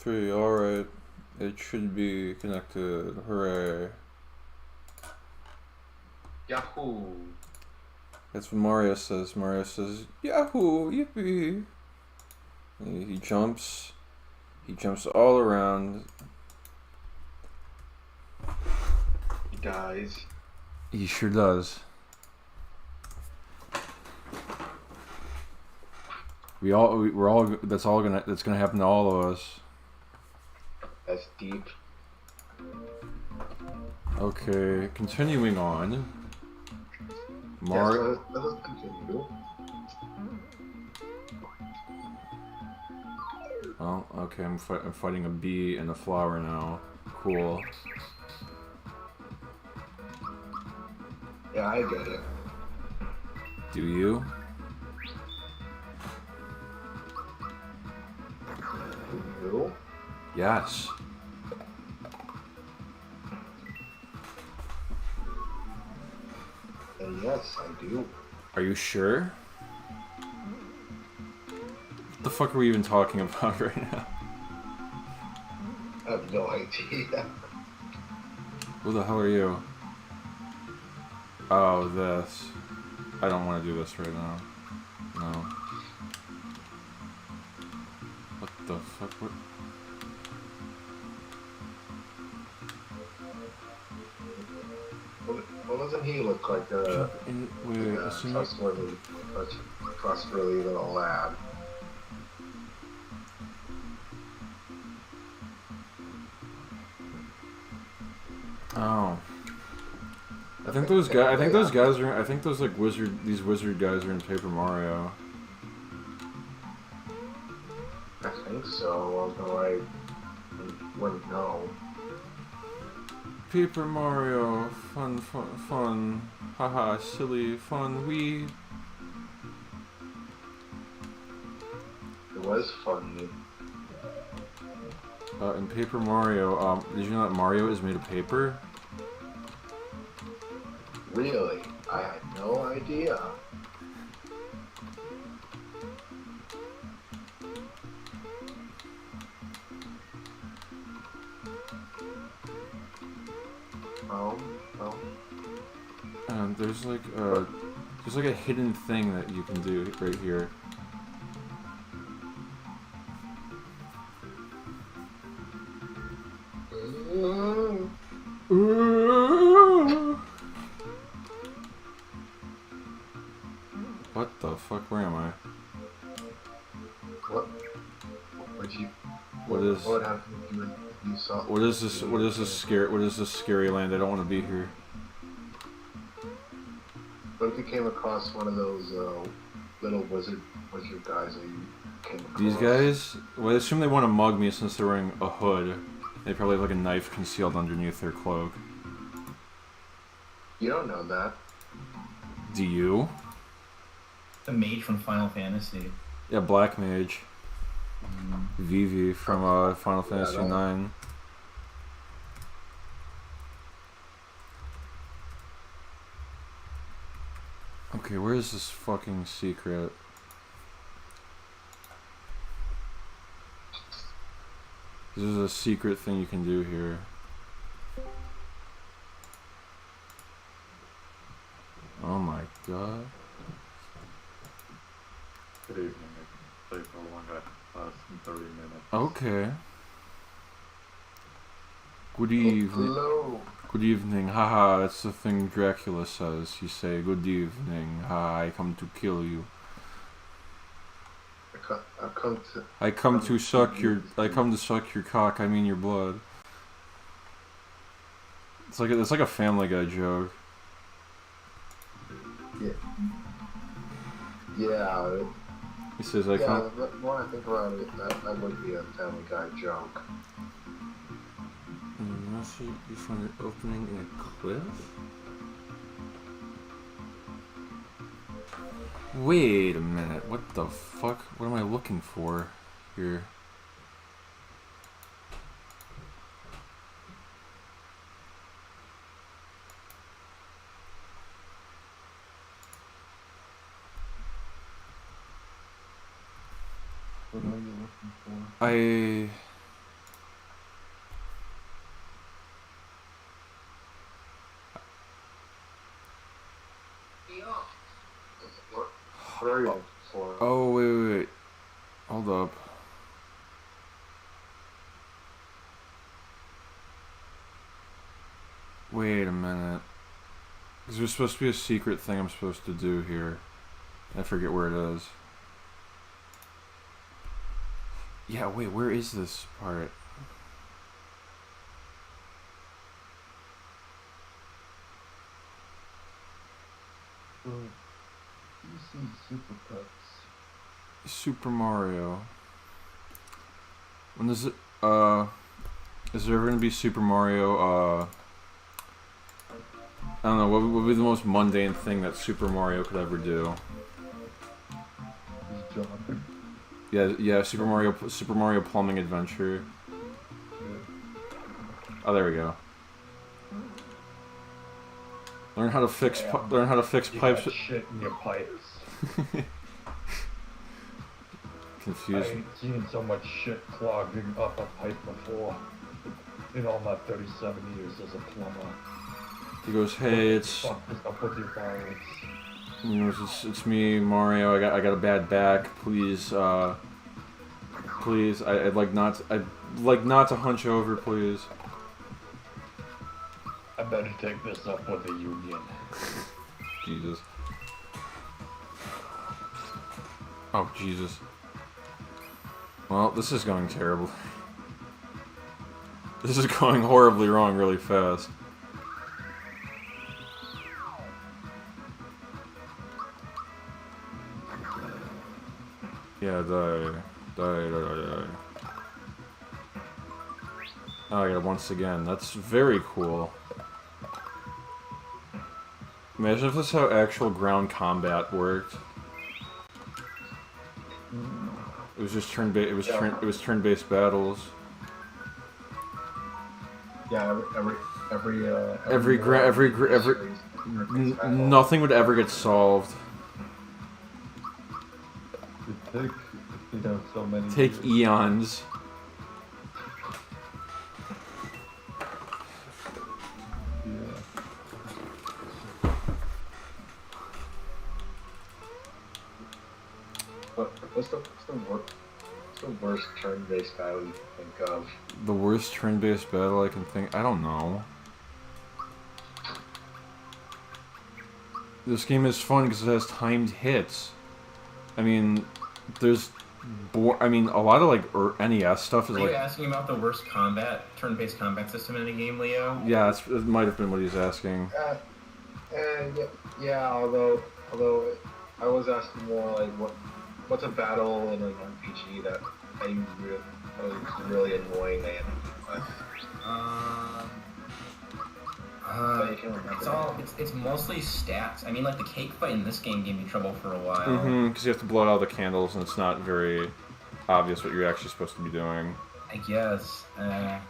3. Alright. It should be connected. Hooray. Yahoo! That's what Mario says. Mario says, Yahoo! Yippee! He jumps. He jumps all around. He dies. He sure does. We're all that's gonna happen to all of us. That's deep. Okay, continuing on. Let us continue. Oh, okay, I'm fighting a bee and a flower now. Cool. Yeah, I get it. Do you? You? Yes. And yes, I do. Are you sure? What the fuck are we even talking about right now? I have no idea. Who the hell are you? Oh, this. I don't want to do this right now. No. What the fuck? Well, doesn't he look like a trustworthy little lad? Oh. I think those guys are. I think those like these wizard guys are in Paper Mario. I think so, although I wouldn't know. Paper Mario, fun, haha, silly, fun, wee. It was funny. In Paper Mario, did you know that Mario is made of paper? Really? I had no idea. And there's like a hidden thing that you can do right here. What the fuck? Where am I? What? What happened when you saw? What is this? What is this scary land? I don't want to be here. What if you came across one of those little wizard guys that you came across? These guys? Well, I assume they want to mug me since they're wearing a hood. They probably have like a knife concealed underneath their cloak. You don't know that. Do you? The mage from Final Fantasy. Yeah, Black Mage. Vivi from Final Fantasy IX. Okay, where is this fucking secret? This is a secret thing you can do here. Oh my god. Good evening. I can play for longer, less than 30 minutes. Okay. Good evening. Hello. Good evening. Haha, that's the thing Dracula says. You say, good evening. Ha, I come to kill you. I come to suck your cock, I mean your blood. It's like a Family Guy joke. Yeah. Yeah. He says, I come... Yeah, the more I think about it, that would be a Family Guy joke. Unless you find an opening in a cliff? Wait a minute, what the fuck? What am I looking for here? What are you looking for? What are you for? Oh, wait. Hold up. Wait a minute. Because there's supposed to be a secret thing I'm supposed to do here. I forget where it is. Yeah, wait, where is this part? Super Cuts. Super Mario. When is it, is there ever gonna be Super Mario, I don't know, what would be the most mundane thing that Super Mario could ever do? He's jumping. Yeah, Super Mario Plumbing Adventure. Oh, there we go. Learn how to fix You pipes. got shit in your pipes. Confused. I ain't seen so much shit clogging up a pipe before. In all my 37 years as a plumber. He goes, "Hey, it's Fuck this up with your balance. you know, it's me, Mario. I got a bad back. Please, please. I'd like not to hunch over, please." I better take this up with the union. Jesus. Oh, Jesus. Well, this is going terribly. This is going horribly wrong really fast. Yeah, die. Oh, yeah, once again. That's very cool. Imagine if this is how actual ground combat worked. It was just it was turn-based battles. Yeah, Nothing would ever get solved. It takes, so many Take years. eons. Yeah. What's the worst turn-based battle you can think of? The worst turn-based battle I can think. I don't know. This game is fun because it has timed hits. I mean, there's, a lot of like NES stuff is Are like. you asking about the worst turn-based combat system in a game, Leo? Yeah, it might have been what he's asking. Yeah. Although I was asking more like what's a battle in an RPG that was really annoying and it's mostly stats. I mean, like the cake fight in this game gave me trouble for a while. Because you have to blow out all the candles and it's not very obvious what you're actually supposed to be doing. I guess. Yeah,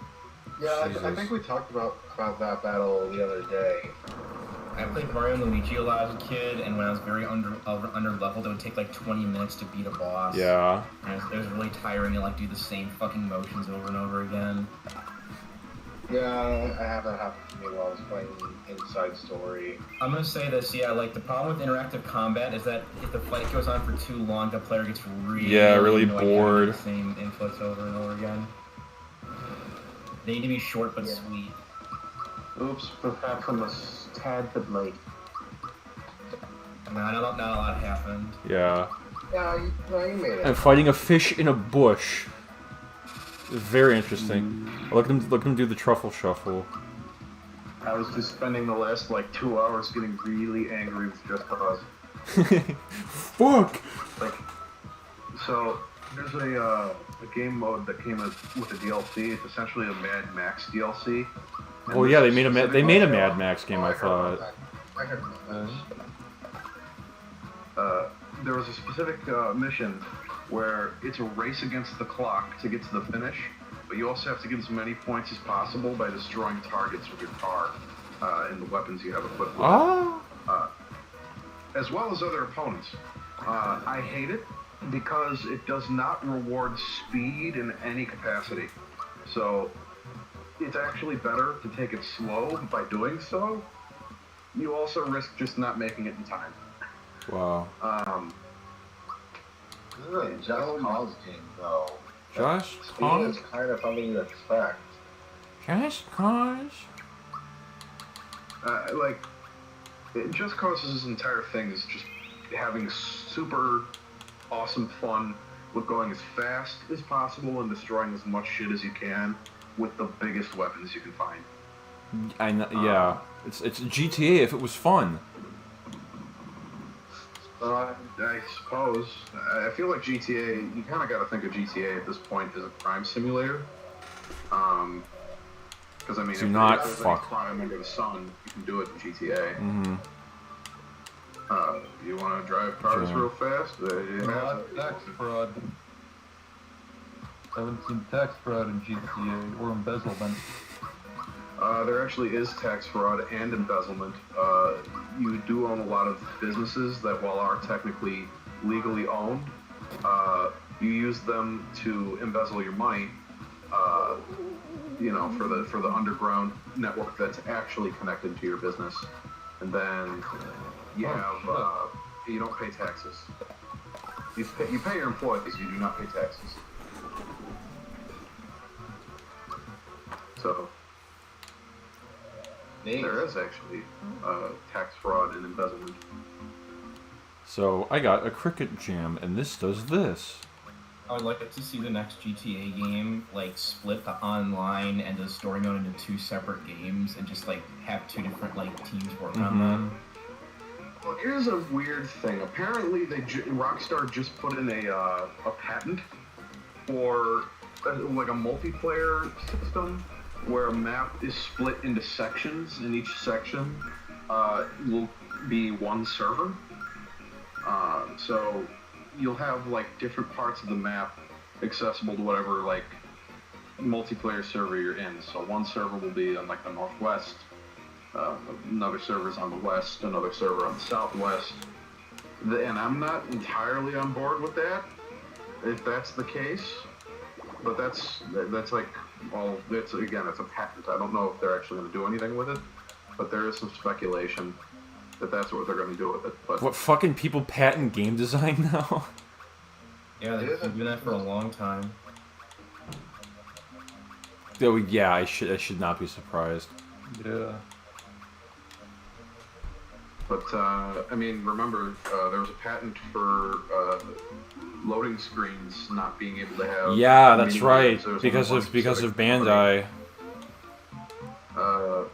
I think we talked about that battle the other day. I played Mario and Luigi a lot as a kid, and when I was very under leveled, it would take like 20 minutes to beat a boss. Yeah. And it was really tiring to like do the same fucking motions over and over again. Yeah, I have that happen to me while I was playing Inside Story. I'm gonna say this, yeah, like the problem with interactive combat is that if the fight goes on for too long, the player gets really bored. The same inputs over and over again. They need to be short but sweet. Oops, perhaps I'm a tad bit late. Not a lot happened. Yeah. Yeah, you made it. And fighting a fish in a bush. Very interesting. Look at him do the truffle shuffle. I was just spending the last like 2 hours getting really angry with Just Cause. Fuck! Like, so there's a game mode that came with a DLC. It's essentially a Mad Max DLC. Oh yeah, they made a Mad Max game. I thought. I heard there was a specific mission where it's a race against the clock to get to the finish, but you also have to get as many points as possible by destroying targets with your car and the weapons you have equipped with. Oh. As well as other opponents. I hate it because it does not reward speed in any capacity. So it's actually better to take it slow by doing so. You also risk just not making it in time. Wow. This is a Just Cause game, though. Just Speed Cause? is kind of something you expect. Just Cause? Like, Just Cause's entire thing is just having super awesome fun with going as fast as possible and destroying as much shit as you can with the biggest weapons you can find. I know, yeah. It's GTA if it was fun. I suppose. I feel like GTA, you kind of got to think of GTA at this point as a crime simulator. Because, I mean, Do if not there's any fuck. crime under the sun, you can do it in GTA. Mm-hmm. You want to drive cars Sure. real fast? Tax fraud. I haven't seen tax fraud in GTA or embezzlement. There actually is tax fraud and embezzlement. You do own a lot of businesses that, while are technically legally owned, you use them to embezzle your money. For the underground network that's actually connected to your business, and then you you don't pay taxes. You pay your employees. You do not pay taxes. So. There is actually tax fraud and embezzlement. So I got a cricket jam, and this does this. I would like to see the next GTA game like split the online and the story mode into 2 separate games, and just like have 2 different like teams work on them. Well, here's a weird thing. Apparently, Rockstar just put in a patent for like a multiplayer system where a map is split into sections, and each section will be one server. So you'll have like different parts of the map accessible to whatever like multiplayer server you're in. So one server will be on like the northwest, another server's on the west, another server on the southwest. And I'm not entirely on board with that, if that's the case. But that's like, well, it's a patent. I don't know if they're actually going to do anything with it, but there is some speculation that that's what they're going to do with it. But What fucking people patent game design now? Yeah, they've been doing that for a long time. Oh yeah, I should not be surprised. Yeah. But I mean, remember, there was a patent for loading screens not being able to have. Yeah, that's mini right. games. There was Because only of one because of specific Bandai. company.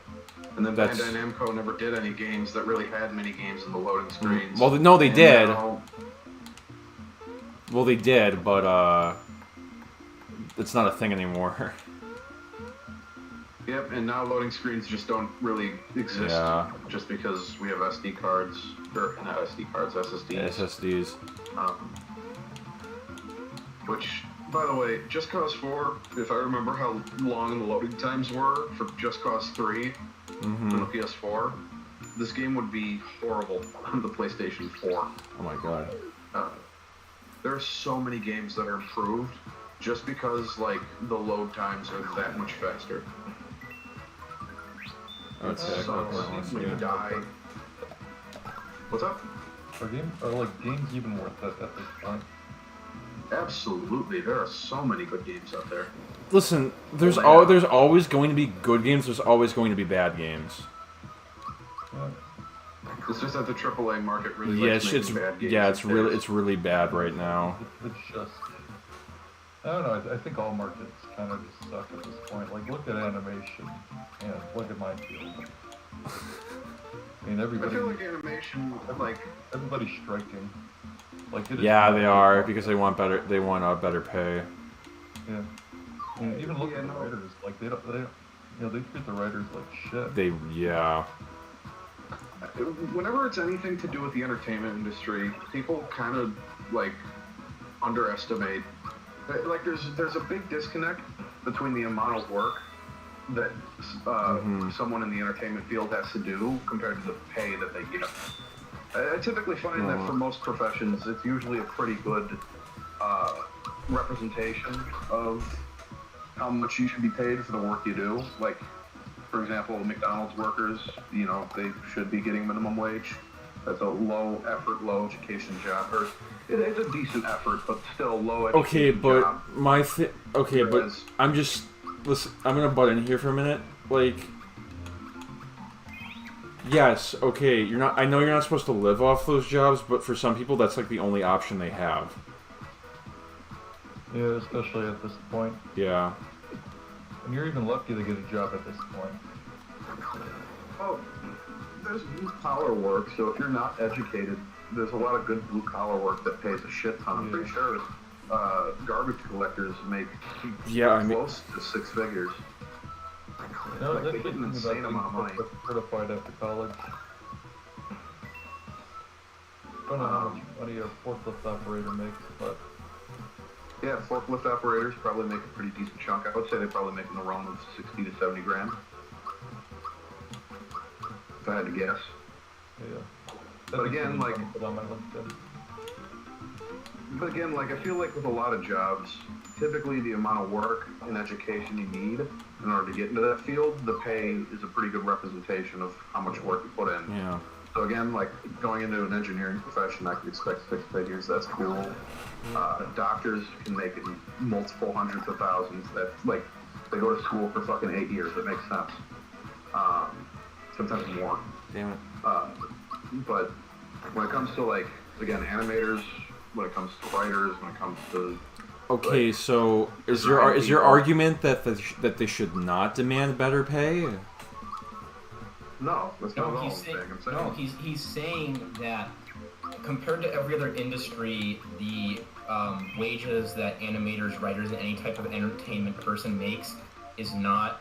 And then That's- Bandai Namco never did any games that really had mini games in the loading screens. Well, no, they And did. now- Well, they did, but it's not a thing anymore. Yep, and now loading screens just don't really exist. Yeah. Just because we have SD cards, or not SD cards, SSDs. SSDs. Which, by the way, Just Cause 4, if I remember how long the loading times were for Just Cause 3 Mm-hmm. for the PS4, this game would be horrible on the PlayStation 4. Oh my god. There are so many games that are improved just because, like, the load times are that much faster. Okay. So, when you die... What's up? Are like games even worth it at this point? Absolutely, there are so many good games out there. Listen, there's Yeah. there's always going to be good games. There's always going to be bad games. Yeah. It's just that the AAA market really Yeah, likes it's making bad games. it's really bad right now. It's just, I don't know, I think all markets kind of just suck at this point. Like, look at animation, and look at my field. I mean, I feel everybody, like animation, like, everybody's striking. Like, it is Yeah, not they like- are because they want better better pay. Yeah. I mean, even look Yeah, at the no. writers. Like, they treat the writers like shit. whenever it's anything to do with the entertainment industry, people kind of, like, underestimate. Like, there's a big disconnect between the amount of work that someone in the entertainment field has to do compared to the pay that they get. I typically find that for most professions, it's usually a pretty good representation of how much you should be paid for the work you do. Like, for example, McDonald's workers, you know, they should be getting minimum wage. That's a low effort, low education job. Or it's a decent effort, but still low education Okay, but job. okay, but Whereas- I'm just listen. I'm gonna butt in here for a minute. Like, yes, okay, you're not. I know you're not supposed to live off those jobs, but for some people, that's like the only option they have. Yeah, especially at this point. Yeah. And you're even lucky to get a job at this point. Well, there's blue collar work, so if you're not educated, there's a lot of good blue collar work that pays a shit ton. I'm pretty sure garbage collectors make Yeah, I mean, close to six figures. No, Like, that's they get an the thing insane about amount of being money. certified after college. Don't know how much money a forklift operator makes, but Yeah, forklift operators probably make a pretty decent chunk. I would say they probably make in the realm of 60 to 70 grand. If I had to guess. yeah. But again, like- Put on my LinkedIn. But again, like I feel like with a lot of jobs, typically the amount of work and education you need in order to get into that field, the pay is a pretty good representation of how much work you put in. yeah. So again, like going into an engineering profession, I could expect 6 figures. That's cool. Doctors can make it multiple hundreds of thousands. That's like they go to school for fucking 8 years. That makes sense. Sometimes more. Damn it. But when it comes to like again animators, when it comes to writers, when it comes to Okay, so is your argument that that they should not demand better pay? no, that's not No, at all he's what saying, I'm saying. no, he's saying that compared to every other industry, the wages that animators, writers, and any type of entertainment person makes is not.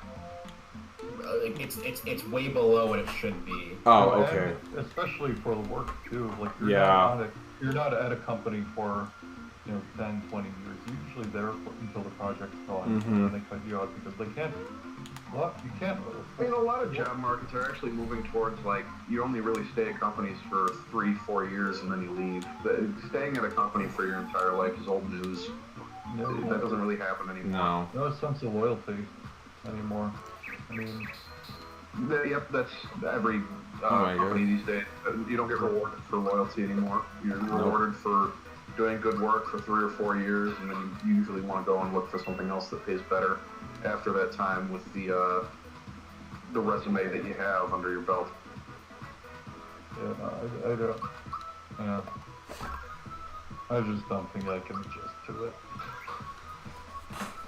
It's way below what it should be. Oh, Well, okay. and especially for the work too. Like Yeah. you're not at a company for 10, 20 years. You're usually there until the project's done, Mhm. and they cut you out because they can't. Well, you can't. I mean, a lot of job markets are actually moving towards like you only really stay at companies for 3-4 years and then you leave. Staying at a company for your entire life is old news. That doesn't really happen anymore. No. No sense of loyalty anymore. I mean, Yep, that's every Oh my company these days. You don't get rewarded for loyalty anymore. You're rewarded for doing good work for 3 or 4 years, and then you usually want to go and look for something else that pays better after that time with the resume that you have under your belt. yeah, no, I don't. Yeah. I just don't think I can adjust to it.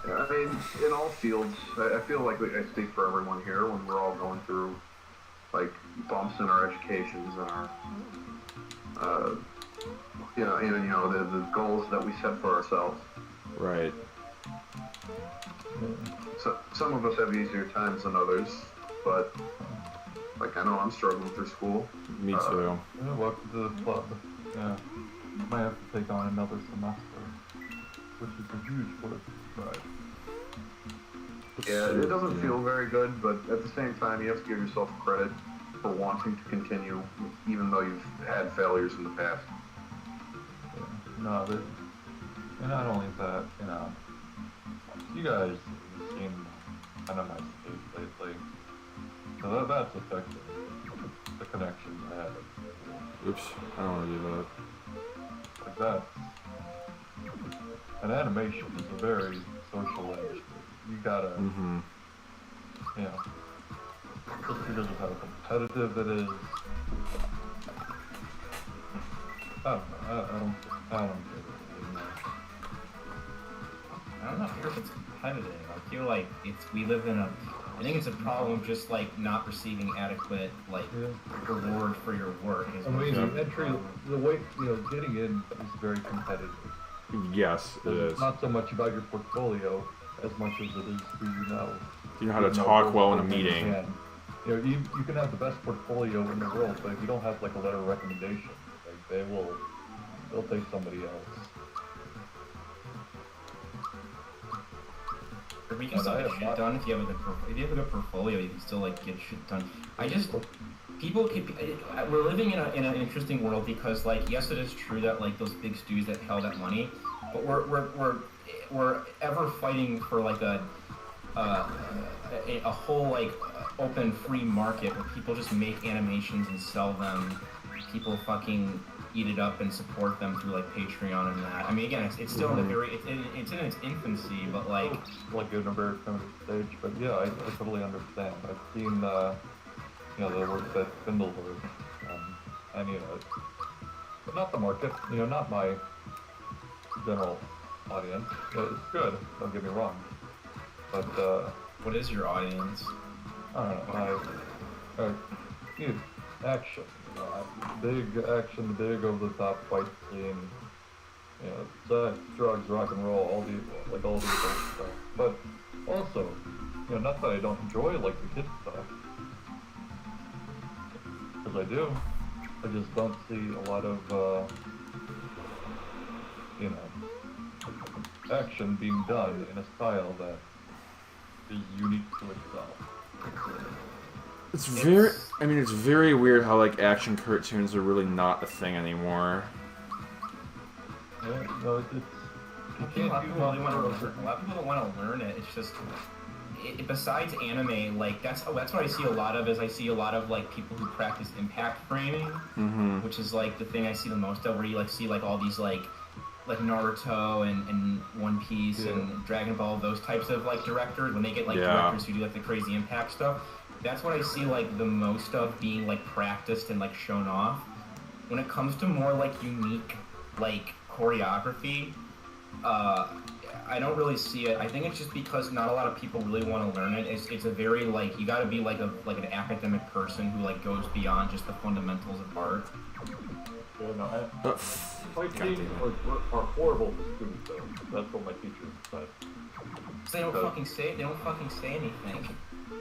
Yeah, I mean, in all fields, I feel like I speak for everyone here when we're all going through like bumps in our educations and our, the goals that we set for ourselves. Right. So some of us have easier times than others, but like I know I'm struggling through school. Me too. Yeah, welcome to the club. Yeah. Might have to take on another semester, which is a huge work. Right. Yeah, it doesn't feel very good, but at the same time, you have to give yourself credit for wanting to continue, even though you've had failures in the past. Yeah. No, and not only that, you guys seem kind of nice lately, so that's affected the connections I have. Oops, I don't want to do that. Like that. And animation is a very social industry. You gotta, Mm-hmm. just because of how competitive it is. I don't know. I don't get it anymore. I'm not sure if it's competitive. I feel like we live in I think it's a problem of just like not receiving adequate like Yeah. reward for your work. I mean, the entry, the way, getting in is very competitive. Yes, it is. It's not so much about your portfolio as much as it is who you know. You know how to You talk well in a both meeting. can. You can have the best portfolio in the world, but if you don't have like a letter of recommendation, like they'll take somebody else. Or we can still get shit done if you have a good portfolio. You can still like get shit done. We're living in an interesting world because like yes, it is true that like those big studios that held that money, but we're ever fighting for like a whole like open free market where people just make animations and sell them people fucking eat it up and support them through like Patreon and that. I mean, again, it's still in the it's in its infancy, but like like a very primitive stage. But yeah, I totally understand. I've seen the work that Spindle does, and but not the market. Not my general audience. It's good. Don't get me wrong. But what is your audience? I don't know. Need action. Big action, big over-the-top fight scene. Sex, drugs, rock and roll, all the old stuff. But also, not that I don't enjoy like the kids stuff, because I do. I just don't see a lot of action being done in a style that is unique to itself. It's very weird how like action cartoons are really not a thing anymore. Yeah, no, it's A lot of people don't want to learn it. It's just besides anime, like that's what I see a lot of. Is I see a lot of like people who practice impact framing, which is like the thing I see the most of. Where you like see like all these like Naruto and One Piece and Dragon Ball, those types of like directors when they get like directors who do like the crazy impact stuff. That's what I see like the most of being like practiced and like shown off. When it comes to more like unique like choreography, I don't really see it. I think it's just because not a lot of people really want to learn it. It's a very like you got to be like an academic person who like goes beyond just the fundamentals of art. Yeah, no, fight scenes are horrible to students though. That's what my teachers said. They don't fucking say anything.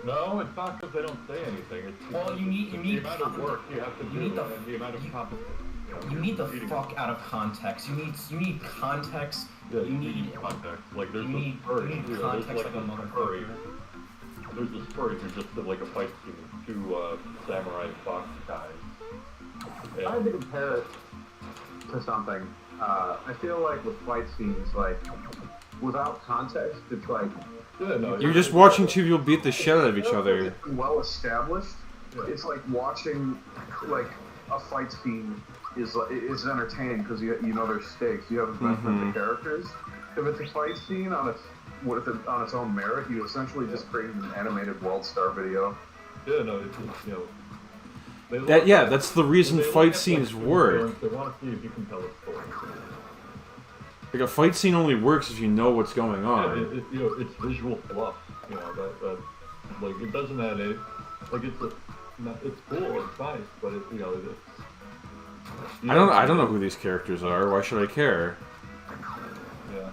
No, it's not because they don't say anything. It's well, you need the amount of work you have to do and the amount of competence. You need the fuck out of context. You need context. Yeah, you need context. Like there's you need context like a motherfucker. There's this furry who just did like a fight scene with two samurai fox guys. I had to compare it to something. I feel like with fight scenes, like without context, it's like You're just watching two people beat the shit out of each other. Well established. It's like watching like a fight scene is entertaining because you know there's stakes. You have investment in the characters. If it's a fight scene on its own merit, you essentially just created an animated World Star video. Yeah, no, it's that's the reason fight scenes work. They want to see if you can tell a story. Like a fight scene only works if you know what's going on. Yeah, it's visual fluff. That like it doesn't add it. Like it's cool, it's nice, but it's. I don't know who these characters are. Why should I care? Yeah.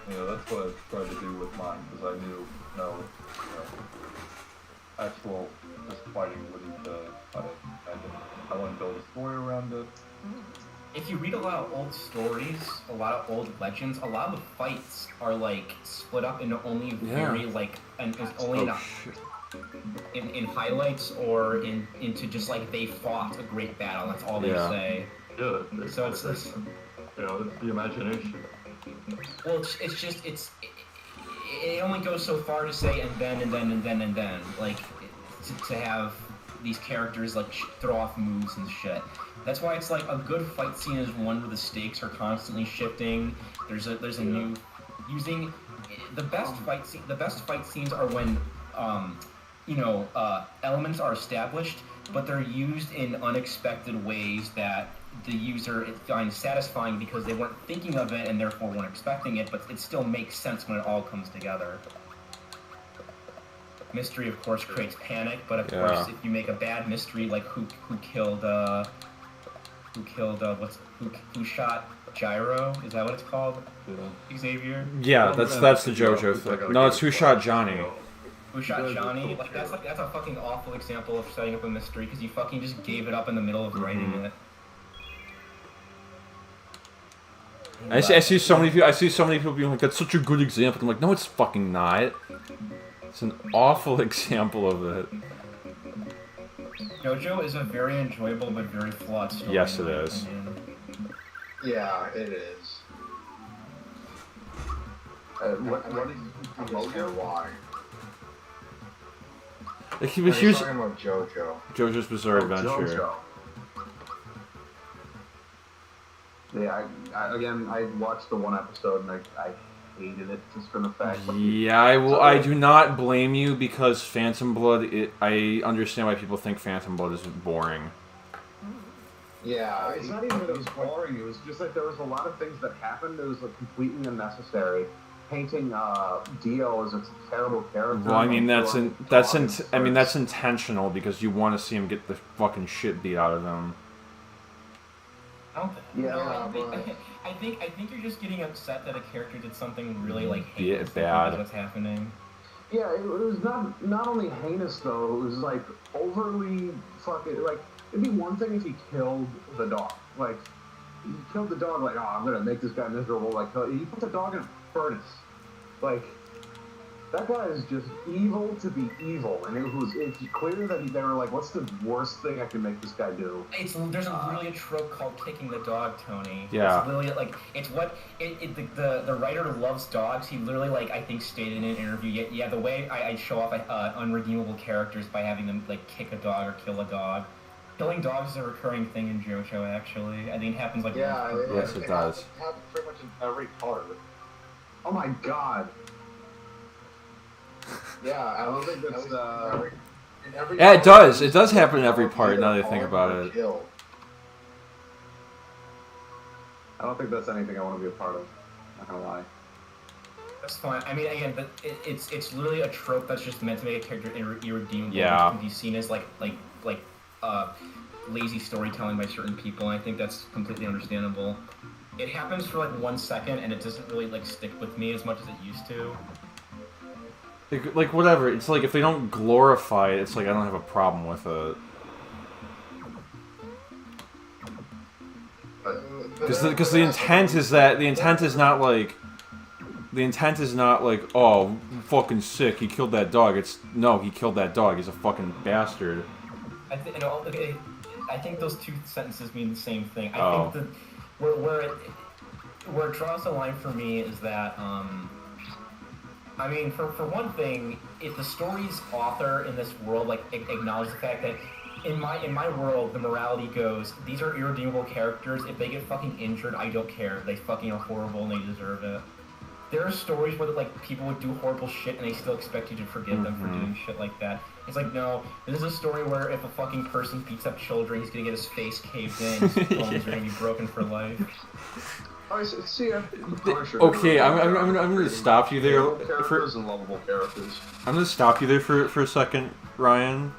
That's what I tried to do with mine because I knew actual just fighting wouldn't. I want to build a story around it. If you read a lot of old stories, a lot of old legends, a lot of the fights are like split up into only very like and only in highlights or into just like they fought a great battle. That's all they say. Yeah. So it's this. It's the imagination. Well, it only goes so far to say and then like to have these characters like throw off moves and shit. That's why it's like a good fight scene is one where the stakes are constantly shifting. There's a new using the best fight scene. The best fight scenes are when elements are established, but they're used in unexpected ways that the user finds satisfying because they weren't thinking of it and therefore weren't expecting it, but it still makes sense when it all comes together. Mystery, of course, creates panic, but of course, if you make a bad mystery, like who shot Gyro? Is that what it's called? Yeah. Xavier? Yeah, that's the JoJo thing. No, it's who shot Johnny. Who shot Johnny? Like that's a fucking awful example of setting up a mystery because you fucking just gave it up in the middle of writing it. I see so many people being like, "That's such a good example." I'm like, "No, it's fucking not. It's an awful example of it." JoJo is a very enjoyable but very flawed story. Yes, it is. Yeah, it is. What is JoJo? Why? Like, Here's talking about JoJo. JoJo's Bizarre Adventure. JoJo. Yeah, I watched the one episode and I hated it just from the fact. Yeah, I do not blame you because Phantom Blood. I understand why people think Phantom Blood is boring. Yeah, It's not even that it was boring. It was just like there was a lot of things that happened that was like completely unnecessary. Painting Dio as a terrible character. Well, I mean that's intentional because you want to see him get the fucking shit beat out of him. I don't think. Yeah, No, I think you're just getting upset that a character did something really like heinous. Bad. What's happening? Yeah, it was not only heinous though. It was like overly fucking like. It'd be one thing if he killed the dog. Like he killed the dog. Like, oh, I'm gonna make this guy miserable. Like he put the dog in a furnace. Like that guy is just evil to be evil, and it's clear that they were like, what's the worst thing I can make this guy do? There's really a trope called kicking the dog, Tony. Yeah. It's literally like it's what the writer loves dogs. He literally like I think stated in an interview. Yeah, the way I show off unredeemable characters by having them like kick a dog or kill a dog. Killing dogs is a recurring thing in JoJo. Actually, I think it happens like Yes, it does. It happens pretty much in every part. Oh my god. Yeah, I don't think that's in every Yeah, it part, does. It does happen in every part. Now that I think either about harm or it. kill. I don't think that's anything I want to be a part of. Not gonna lie. That's fine. I mean, again, but it's literally a trope that's just meant to make a character irredeemable. Yeah. Which can be seen as like lazy storytelling by certain people, and I think that's completely understandable. It happens for like 1 second, and it doesn't really like stick with me as much as it used to. Like whatever. It's like if they don't glorify it, it's like I don't have a problem with it. Because the intent is not like oh fucking sick he killed that dog. It's no he killed that dog. He's a fucking bastard. I think those two sentences mean the same thing. Oh. I think that where it draws the line for me is that I mean, for one thing, if the story's author in this world like acknowledges the fact that in my world the morality goes these are irredeemable characters. If they get fucking injured, I don't care. They fucking are horrible and they deserve it. There are stories where like people would do horrible shit and they still expect you to forgive them for doing shit like that. It's like no, this is a story where if a fucking person beats up children, he's gonna get his face caved in. His bones are gonna be broken for life. Okay, I'm gonna stop you there. Characters and lovable characters. I'm gonna stop you there for a second, Ryan.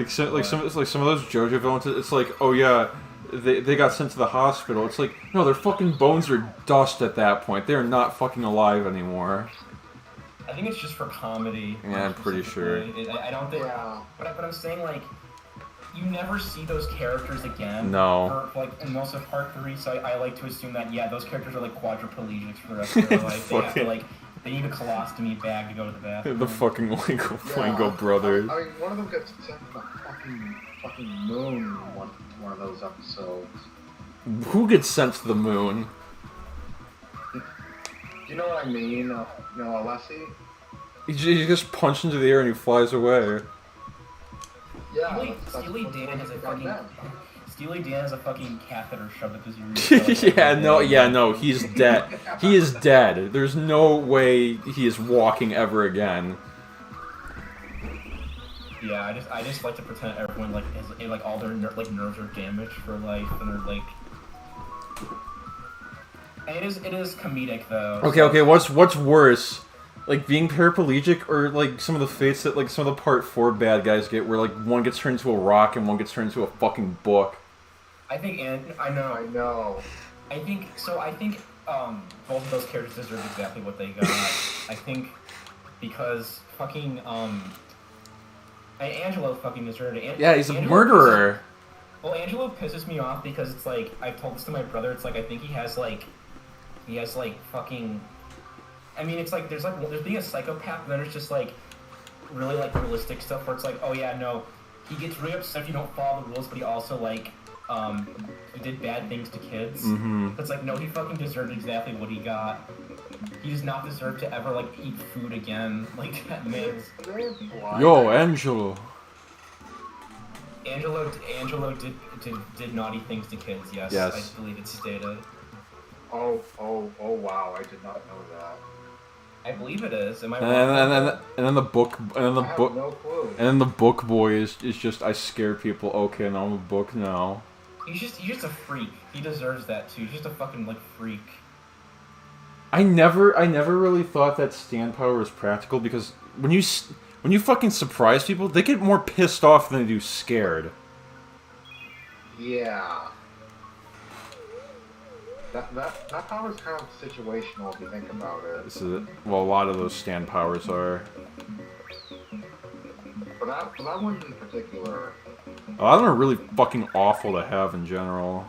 Some of those JoJo villains, it's like, oh yeah, they got sent to the hospital. It's like, no, their fucking bones are dust at that point. They're not fucking alive anymore. I think it's just for comedy. Yeah, I'm pretty sure. I don't think. Yeah. But I'm saying like, you never see those characters again. No. For, like in most of Part 3, so I like to assume that yeah, those characters are like quadriplegics for the rest of their life. They have to like. They need a colostomy bag to go to the bathroom. The fucking Oingo brothers. I mean, one of them gets sent to the fucking moon in one of those episodes. Who gets sent to the moon? You know what I mean? You know, Alessi? He just punched into the air and he flies away. Yeah. Steely Dan has a fucking. Steely Dan has a fucking catheter shoved up his urethra. no, he's dead. He is dead. There's no way he is walking ever again. Yeah, I just like to pretend everyone like has like all their nerves are damaged for life and they're like. And it is comedic though. Okay. What's worse, like being paraplegic or like some of the fates that like some of the Part 4 bad guys get, where like one gets turned into a rock and one gets turned into a fucking book. I think, and I know. I think both of those characters deserve exactly what they got. I think because fucking Angelo fucking deserved it. Yeah, he's a murderer. Angelo pisses me off because it's like I've told this to my brother. It's like I think he has fucking. I mean, it's like there's being a psychopath, and then there's just like really like realistic stuff where it's like, oh yeah, no, he gets really upset if you don't follow the rules, but he also like. He did bad things to kids. Mm-hmm. It's like, no, he fucking deserved exactly what he got. He does not deserve to ever, like, eat food again. Like, that man. Yo, Angelo. Angelo did naughty things to kids, yes. Yes. I believe it's stated. Oh, wow, I did not know that. I believe it is. Am I And wrong? then the book, and then the I have book, no clue. and then the book boy is just I scare people. Okay, now I'm a book now. He's just a freak. He deserves that too. He's just a fucking like freak. I never really thought that stand power was practical because when you fucking surprise people, they get more pissed off than they do scared. Yeah. That power's kind of situational if you think about it. This is well, a lot of those stand powers are. But that one in particular, A lot of them are really fucking awful to have in general.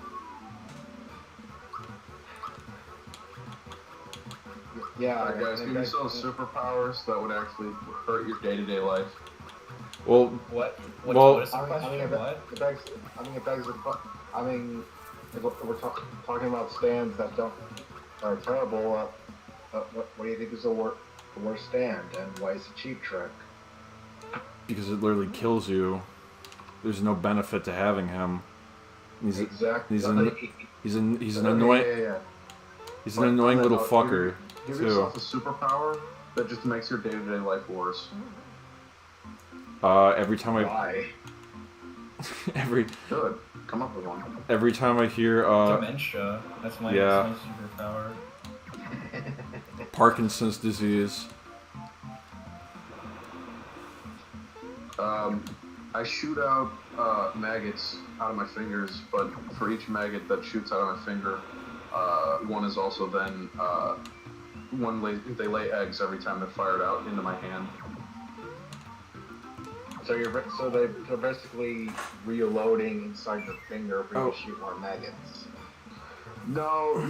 yeah. Alright guys, and give that- yourselves superpowers that would actually hurt your day-to-day life. Well, What? Well- What is the question? What? it begs the I mean, if we're talking about stands that are terrible. What do you think is the worst stand, and why is it Cheap Trick? because it literally kills you. There's no benefit to having him. He's Exactly. he's an he's an Yeah, annoying yeah. he's an annoying little fucker Give too. yourself a superpower that just makes your day-to-day life worse. Every time Why? Good. Come up with one. every time I hear Dementia. That's my yeah. superpower. Parkinson's disease. I shoot out maggots out of my fingers, but for each maggot that shoots out of my finger, one is also then they lay eggs every time they're fired out into my hand. So they're basically reloading inside your finger for you Oh. to shoot more maggots. No,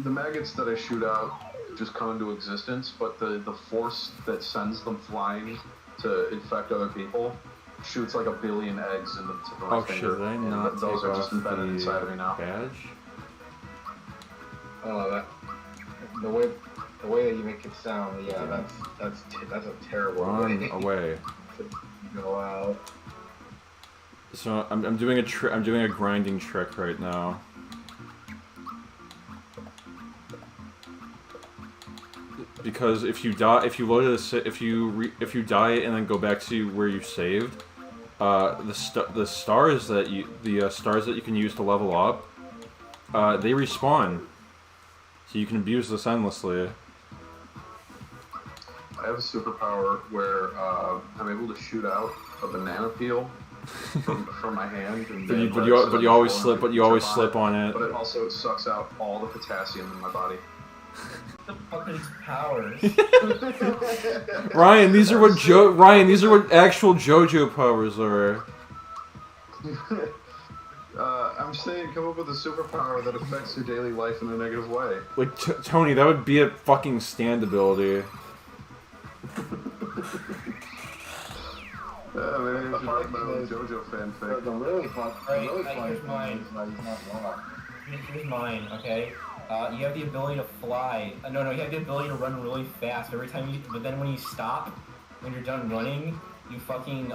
the maggots that I shoot out just come into existence, but the force that sends them flying to infect other people shoots like 1 billion eggs into the tip of my Oh shit! finger. Did I and not those take are off just embedded the inside of me now. badge? Oh, the way that you make it sound, yeah, that's a terrible Run way away. to go out. So I'm doing I'm doing a grinding trick right now. Because if you die, if you loaded if you die and then go back to where you saved, the stars that you can use to level up, they respawn. So you can abuse this endlessly. I have a superpower where I'm able to shoot out a banana peel from my hand. And But then you let it sit on the always floor slip and but you always trip slip on it. But it also sucks out all the potassium in my body. What the fuck are these powers? Ryan, these are what actual JoJo powers are. I'm saying come up with a superpower that affects your daily life in a negative way. Like Tony, that would be a fucking stand ability. Maybe we The should funny write my thing own is- JoJo fanfic. The really funny Here's thing mine. is that he's not wrong. Here's mine, okay? You have the ability to fly. No, you have the ability to run really fast every time you. But then when you stop, when you're done running, you fucking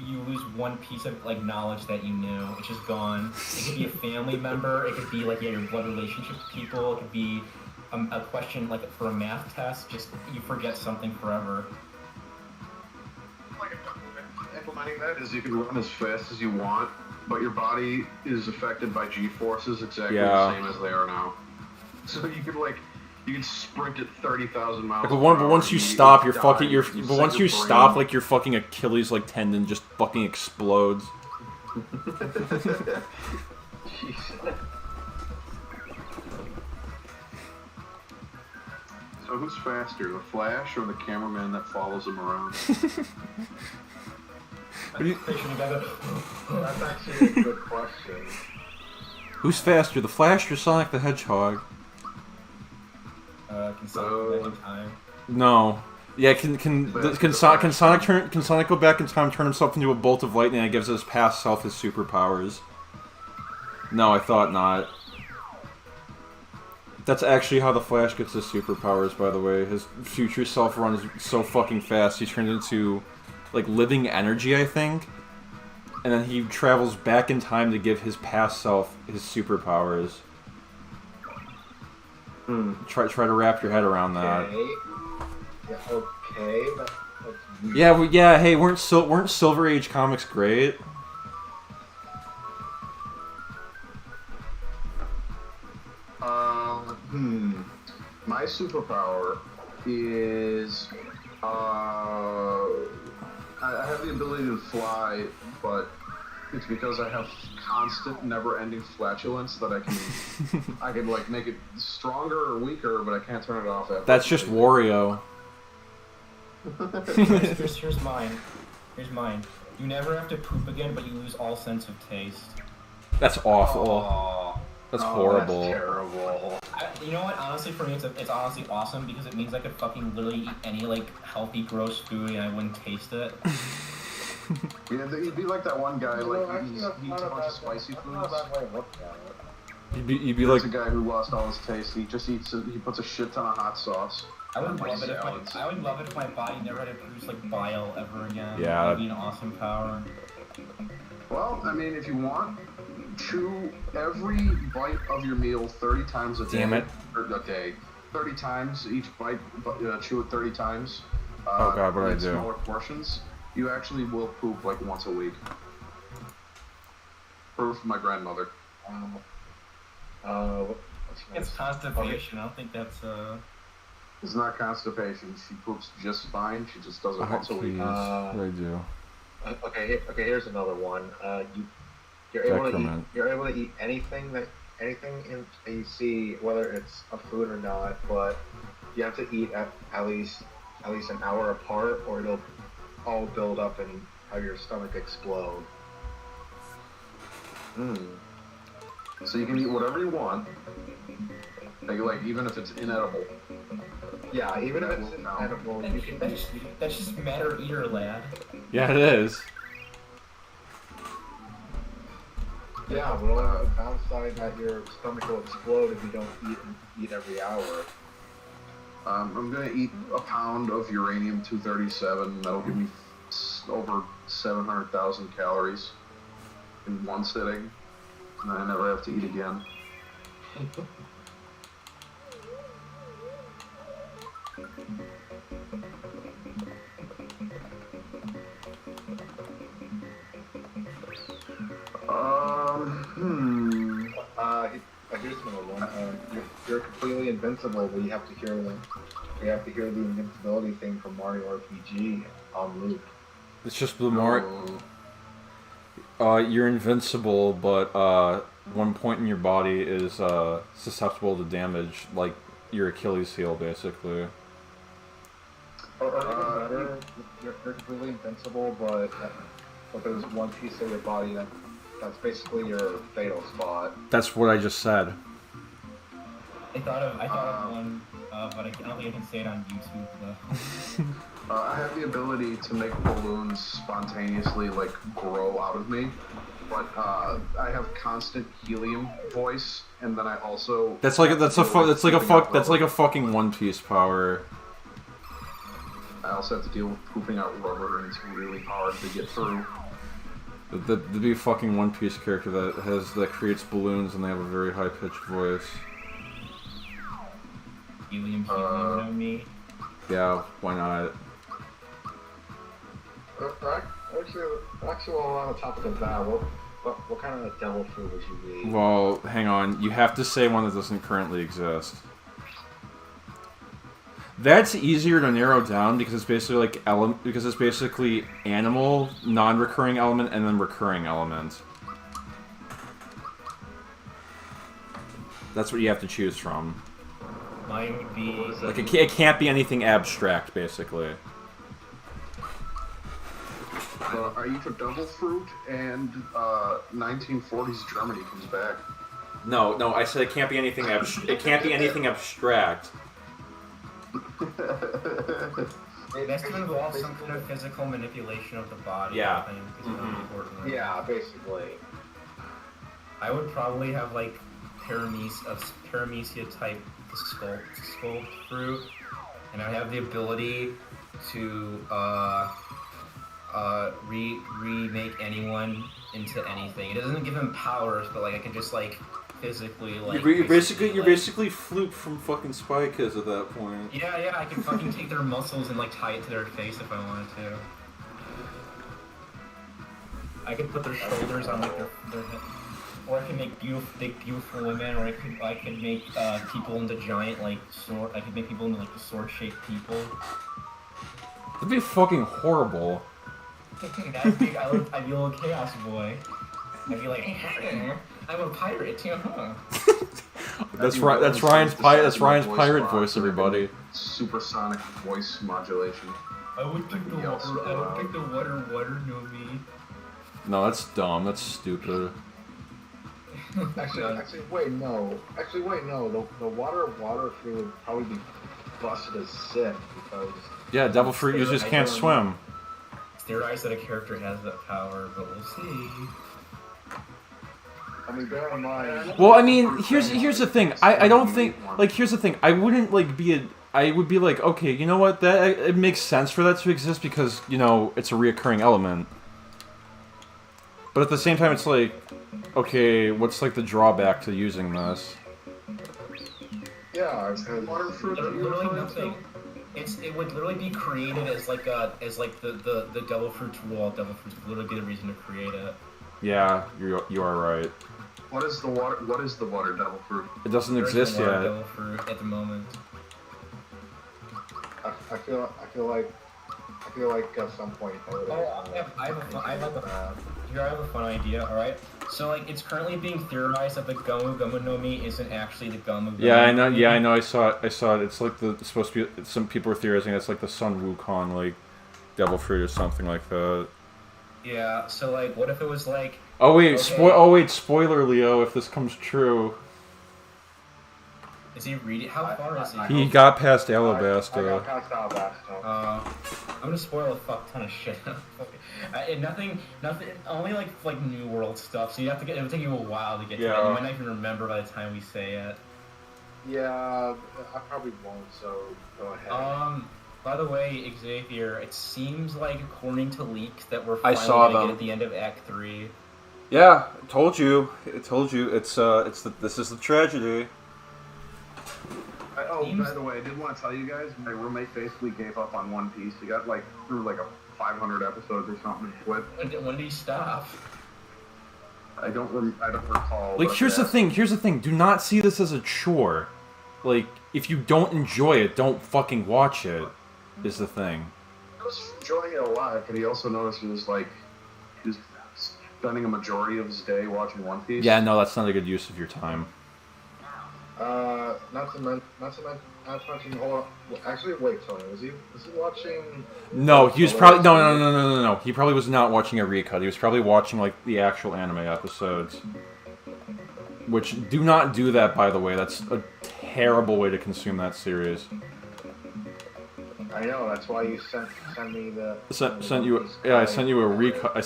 you lose one piece of like knowledge that you knew. It's just gone. It could be a family member. It could be like your blood relationship with people. It could be a question like for a math test. Just you forget something forever. Implementing that is you can run as fast as you want, but your body is affected by G-forces exactly Yeah. the same as they are now. So you can sprint at 30,000 miles. But per but hour once and you stop, you're die. fucking. You But set once your you brain- stop, like your fucking Achilles like tendon just fucking explodes. So who's faster, the Flash or the cameraman that follows him around? Pretty sure you gotta. That's actually a good question. Who's faster, the Flash or Sonic the Hedgehog? Can stop in time. No. Yeah, can Sonic go back in time, turn himself into a bolt of lightning that gives his past self his superpowers? No, I thought not. That's actually how the Flash gets his superpowers, by the way. His future self runs so fucking fast, he turns into, like, living energy, I think. And then he travels back in time to give his past self his superpowers. Try to wrap your head around that. Okay. Yeah, okay, that's weird. Yeah, yeah. Hey, weren't Silver Age comics great? My superpower is I have the ability to fly, but it's because I have constant, never-ending flatulence that I can like make it stronger or weaker, but I can't turn it off. That's just Wario. Here's mine. Here's mine. You never have to poop again, but you lose all sense of taste. That's awful. Aw. That's Oh, horrible. That's terrible. You know what? Honestly, for me, it's honestly awesome because it means I could fucking literally eat any like healthy, gross food and I wouldn't taste it. Yeah, you'd be like that one guy, You like know, actually, he that's eats not a a bunch of bad- spicy that's foods. not a bad way of looking at it. You'd be There's like, a guy who lost all his taste. He just he puts a shit ton of hot sauce. I would on, like, love it if salads. I would love it if my body never had to produce like bile ever again. Yeah. That'd be an awesome power. Well, I mean, if you want, chew every bite of your meal 30 times a day. Damn it. Or a day. 30 times each bite, chew it 30 times. Oh, God, what do I in do? smaller portions. You actually will poop like once a week. Proof from my grandmother. What's It's next? constipation. I don't think that's It's not constipation. She poops just fine. She just does it once a week. please, what do I do? Okay, here's another one. You're able Decrement. to eat anything that you see, whether it's a food or not, but you have to eat at least an hour apart, or it'll all build up and have your stomach explode. So you can eat whatever you want. Like even if it's inedible. Yeah, even if That it's will count. inedible, you can eat. that's just matter eater, lad. Yeah, it is. Yeah, but only the downside that your stomach will explode if you don't eat every hour. I'm gonna eat a pound of uranium-237. That'll give me over 700,000 calories in one sitting, and I never have to eat again. Here's another one. You're completely invincible, but you have to hear the invincibility thing from Mario RPG on loop. It's just the more you're invincible, but one point in your body is susceptible to damage, like your Achilles heel, basically. Or even better, you're completely invincible, but there's one piece of your body that's basically your fatal spot. That's what I just said. I thought of one, but I don't think I can say it on YouTube though. I have the ability to make balloons spontaneously like grow out of me, but I have constant helium voice, and then I also That's like a fucking One Piece power. I also have to deal with pooping out rubber, and it's really hard to get through. The big fucking One Piece character that creates balloons and they have a very high pitched voice. Helium, know me. Yeah, why not? Actually, while on the topic of that, what kind of devil fruit would you eat? Well, hang on. You have to say one that doesn't currently exist. That's easier to narrow down because it's basically animal, non-recurring element, and then recurring element. That's what you have to choose from. Mine would be Like it can't be anything abstract, basically. I eat a devil fruit, and 1940s Germany comes back. No, I said it can't be anything it can't be anything abstract. It has to involve some kind of physical manipulation of the body. Yeah. I think is really important. Yeah, basically. I would probably have like paramecia type sculpt fruit, and I have the ability to remake anyone into anything. It doesn't give him powers, but like I can just like physically like. You're like- basically Fluke from fucking Spy Kids at that point. Yeah, I can fucking take their muscles and like tie it to their face if I wanted to. I could put their shoulders on like their head. Or I can make beautiful women, or I could make people into giant like sword. I could make people into like the sword-shaped people. That'd be fucking horrible. I'd be a little chaos boy. I'd be like, hey, I'm a pirate, huh? That's Ryan's pirate voice, everybody. Supersonic voice modulation. I would think the water know me. No, that's dumb. That's stupid. Actually, wait, no. The water fruit would probably be busted as Sith because. Yeah, Devil Fruit users can't swim. It's theorized that a character has that power, but we'll see. I mean, bear in mind. Well, I mean, here's the thing. I don't think here's the thing. I wouldn't I would be like, okay, you know what? That it makes sense for that to exist because it's a reoccurring element. But at the same time, it's like, okay, what's like the drawback to using this? Yeah, it's Water fruit. Literally nothing. It would literally be created as like the Devil Fruits rule. Devil Fruits would literally be the reason to create it. Yeah, you are right. What is the water devil fruit? It doesn't There is exist no water yet. Devil Fruit at the moment. I feel like at some point. Oh, I have a fun idea. All right. So like, it's currently being theorized that the Gomu Gomu no Mi isn't actually the Gomu. Yeah, I know. Yeah, I know. I saw it. It's like it's supposed to be. Some people are theorizing it's like the Sun Wukong like Devil Fruit or something like that. Yeah. So like, what if it was like? Oh wait, Okay. spoiler, Leo. If this comes true, Is he reading? How far is he? he got past I Alabasta. got past Alabasta. I'm gonna spoil a fuck ton of shit. And nothing. Only like New World stuff. So you have to it'll take you a while to get to it. Yeah. You might not even remember by the time we say it. Yeah, I probably won't. So go ahead. By the way, Xavier, it seems like according to leaks that we're I finally saw gonna them. get at the end of Act 3. Yeah, told you. This is the tragedy. By the way, I did want to tell you guys, my roommate basically gave up on One Piece. He got through a 500 episodes or something and quit. When did he stop? I don't recall. Like, but here's the thing. Do not see this as a chore. Like, if you don't enjoy it, don't fucking watch it. Is the thing. I was enjoying it a lot, but he also noticed he was spending a majority of his day watching One Piece. Yeah, no, that's not a good use of your time. Not to mention. Hold on. Actually, wait, Tony. Was he watching? No, he was probably no. He probably was not watching a recut. He was probably watching like the actual anime episodes. Which do not do that, by the way. That's a terrible way to consume that series. I know. That's why you sent me the. I sent you a recut. I'm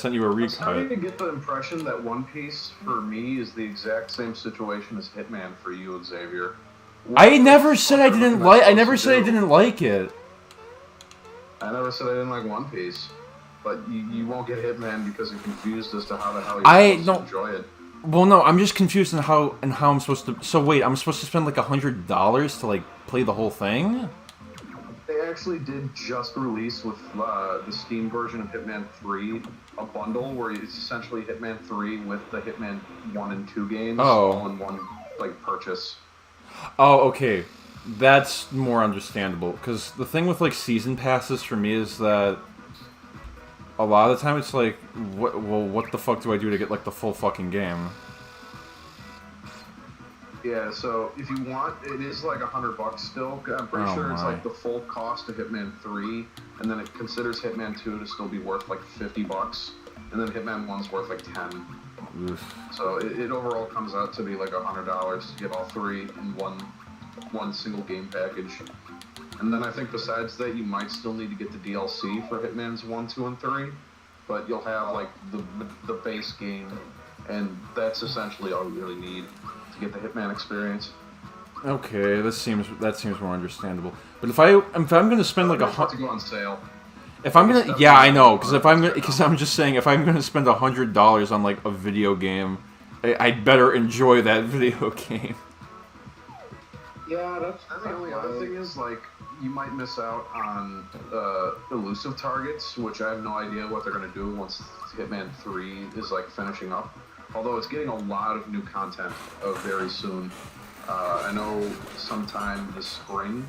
starting to get the impression that One Piece for me is the exact same situation as Hitman for you, Xavier. I never said I didn't like. I never said I didn't like it. I never said I didn't like One Piece, but you won't get Hitman because you're confused as to how the hell you're supposed to enjoy it. Well, no, I'm just confused on how I'm supposed to. So wait, I'm supposed to spend like $100 to like play the whole thing? They actually did just release with the Steam version of Hitman 3 a bundle where it's essentially Hitman 3 with the Hitman 1 and 2 games all in one purchase. Oh, okay. That's more understandable. Because the thing with, like, season passes for me is that a lot of the time it's like, what the fuck do I do to get, like, the full fucking game? Yeah, so if you want, it is like $100 still. I'm pretty sure it's like the full cost of Hitman 3, and then it considers Hitman 2 to still be worth like $50, and then Hitman 1's worth like $10. Oof. So it overall comes out to be like $100 to get all three in one single game package. And then I think besides that, you might still need to get the DLC for Hitman's 1, 2, and 3, but you'll have like the base game, and that's essentially all you really need to get the Hitman experience. Okay, that seems more understandable. But if I'm gonna spend like to go on sale. If I'm gonna, yeah, I know, because I'm just saying, if I'm gonna spend $100 on like a video game, I'd better enjoy that video game. Yeah, that's The only other thing is, like, you might miss out on elusive targets, which I have no idea what they're going to do once Hitman 3 is, like, finishing up. Although it's getting a lot of new content very soon. I know sometime this spring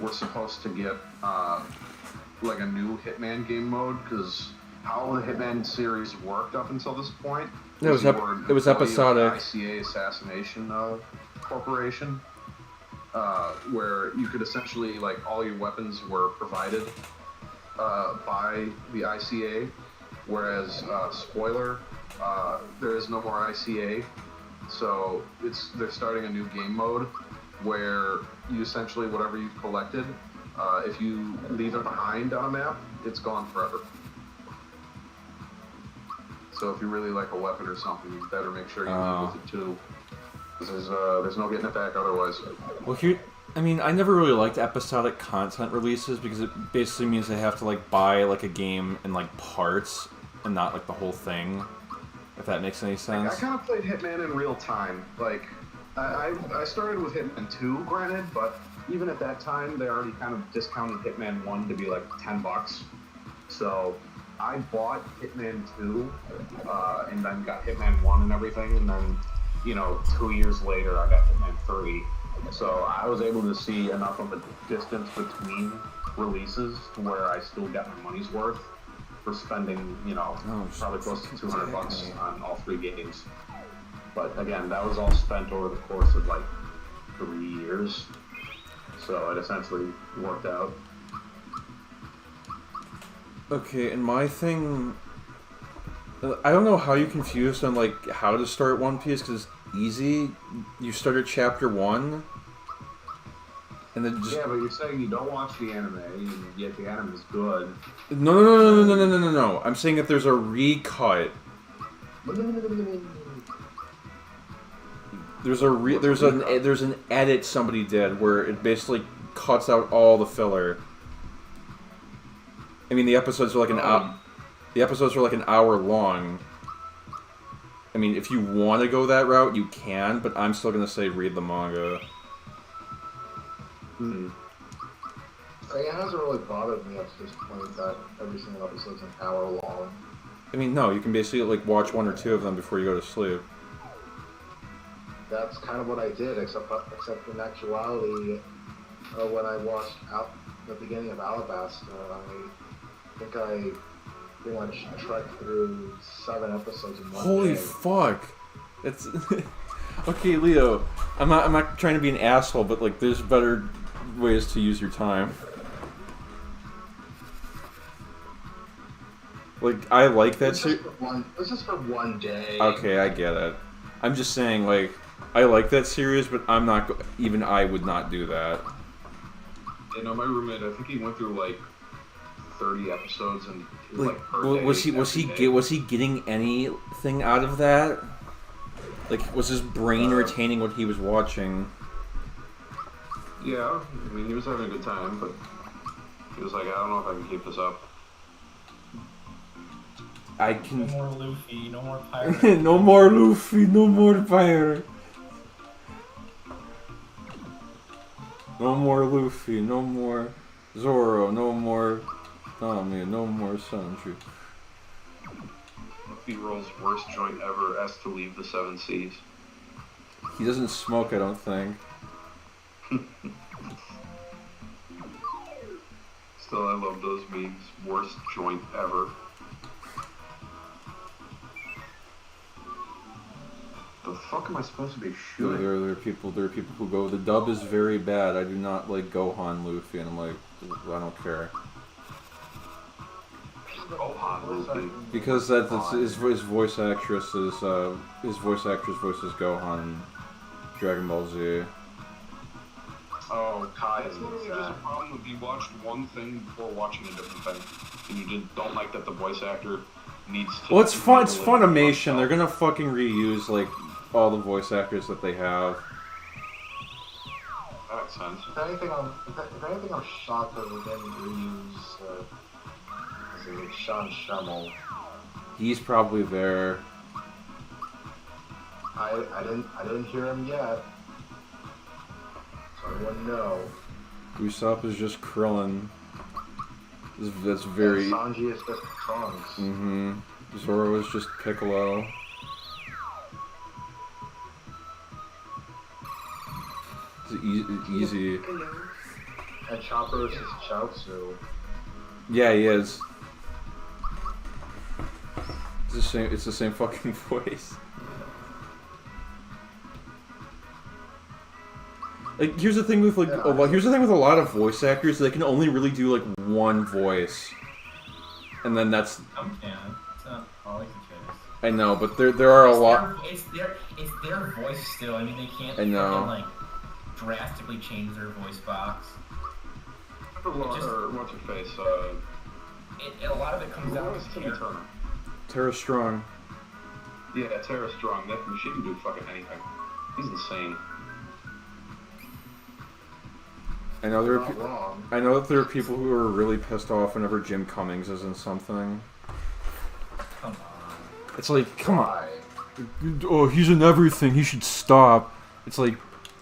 we're supposed to get, like, a new Hitman game mode, because how the Hitman series worked up until this point... It was episodic. ICA Assassination Corporation. Where you could essentially, like, all your weapons were provided by the ICA, whereas, spoiler, there is no more ICA, so they're starting a new game mode where you essentially, whatever you've collected, if you leave it behind on a map, it's gone forever. So if you really like a weapon or something, you better make sure you leave with it too. There's no getting it back otherwise. Well, I never really liked episodic content releases because it basically means they have to, like, buy, like, a game in, like, parts and not, like, the whole thing, if that makes any sense. I kind of played Hitman in real time. Like, I started with Hitman 2, granted, but even at that time, they already kind of discounted Hitman 1 to be, like, $10. So I bought Hitman 2 and then got Hitman 1 and everything, and then, 2 years later, I got Hitman 3. So I was able to see enough of a distance between releases to where I still got my money's worth for spending, probably close to $200 on all 3 games. But again, that was all spent over the course of, like, 3 years. So it essentially worked out. Okay, and my thing... I don't know how you confused on, like, how to start One Piece, because it's easy. You start at chapter 1, and then just... Yeah, but you're saying you don't watch the anime, and yet the anime is good. No. I'm saying if there's a recut. There's an edit somebody did where it basically cuts out all the filler. I mean, the episodes are like an hour long. I mean, if you want to go that route, you can, but I'm still gonna say read the manga. It hasn't really bothered me up to this point that every single episode's an hour long. I mean, no, you can basically, like, watch 1 or 2 of them before you go to sleep. That's kind of what I did, except in actuality, when I watched the beginning of Alabasta, I think I pretty much trekked through 7 episodes in one Holy day. fuck! It's okay, Leo. I'm not trying to be an asshole, but, like, there's better ways to use your time. Like, I like that It's just for one day. Okay, I get it. I'm just saying, like, I like that series, but I'm not. Even I would not do that. My roommate, I think he went through like 30 episodes and Like, per day, was he getting anything out of that? Like, was his brain retaining what he was watching? Yeah, I mean, he was having a good time, but he was like, I don't know if I can keep this up. I can. No more Luffy, no more pirate. No more Luffy, no more pirate. No more Luffy, no more Zoro, no more Nami, no more Sanji. Luffy rolls worst joint ever, has to leave the 7 Seas. He doesn't smoke, I don't think. Still, I love those memes. Worst joint ever. The fuck am I supposed to be shooting? There are people who go, the dub is very bad. I do not like Gohan Luffy, and I'm like, I don't care. Gohan Luffy. Because his voice actress is his voice actress voices Gohan in Dragon Ball Z. Oh, Kai, it's literally just a problem if you watched one thing before watching a different thing, and you don't like that the voice actor needs to... Well, it's fun. It's Funimation. They're gonna fucking reuse, like, all the voice actors that they have. That makes sense. If anything, I'm shocked that we didn't reuse Sean Schemmel. He's probably there. I didn't hear him yet. So everyone know. Usopp is just Krillin. That's very. And Sanji is just Trunks. Mm-hmm. Zoro is just Piccolo. It's easy. And Chopper is just Chaozu. Yeah, he is. It's the same. It's the same fucking voice. Like, here's the thing with like, here's the thing with a lot of voice actors. They can only really do like one voice, and then that's. Some can. It's not always the case. I know, but there are a lot. It's their voice still. I mean, they can't. I know. Fucking, like drastically change their voice box. Or what's her face? A lot of it comes down was to Timmy character. Turner. Tara Strong. Yeah, Tara Strong. She can do fucking anything. He's insane. I know there are. Not wrong. I know that there are people who are really pissed off whenever Jim Cummings is in something. Come on. It's like, come on. Why? Oh, he's in everything. He should stop. It's like,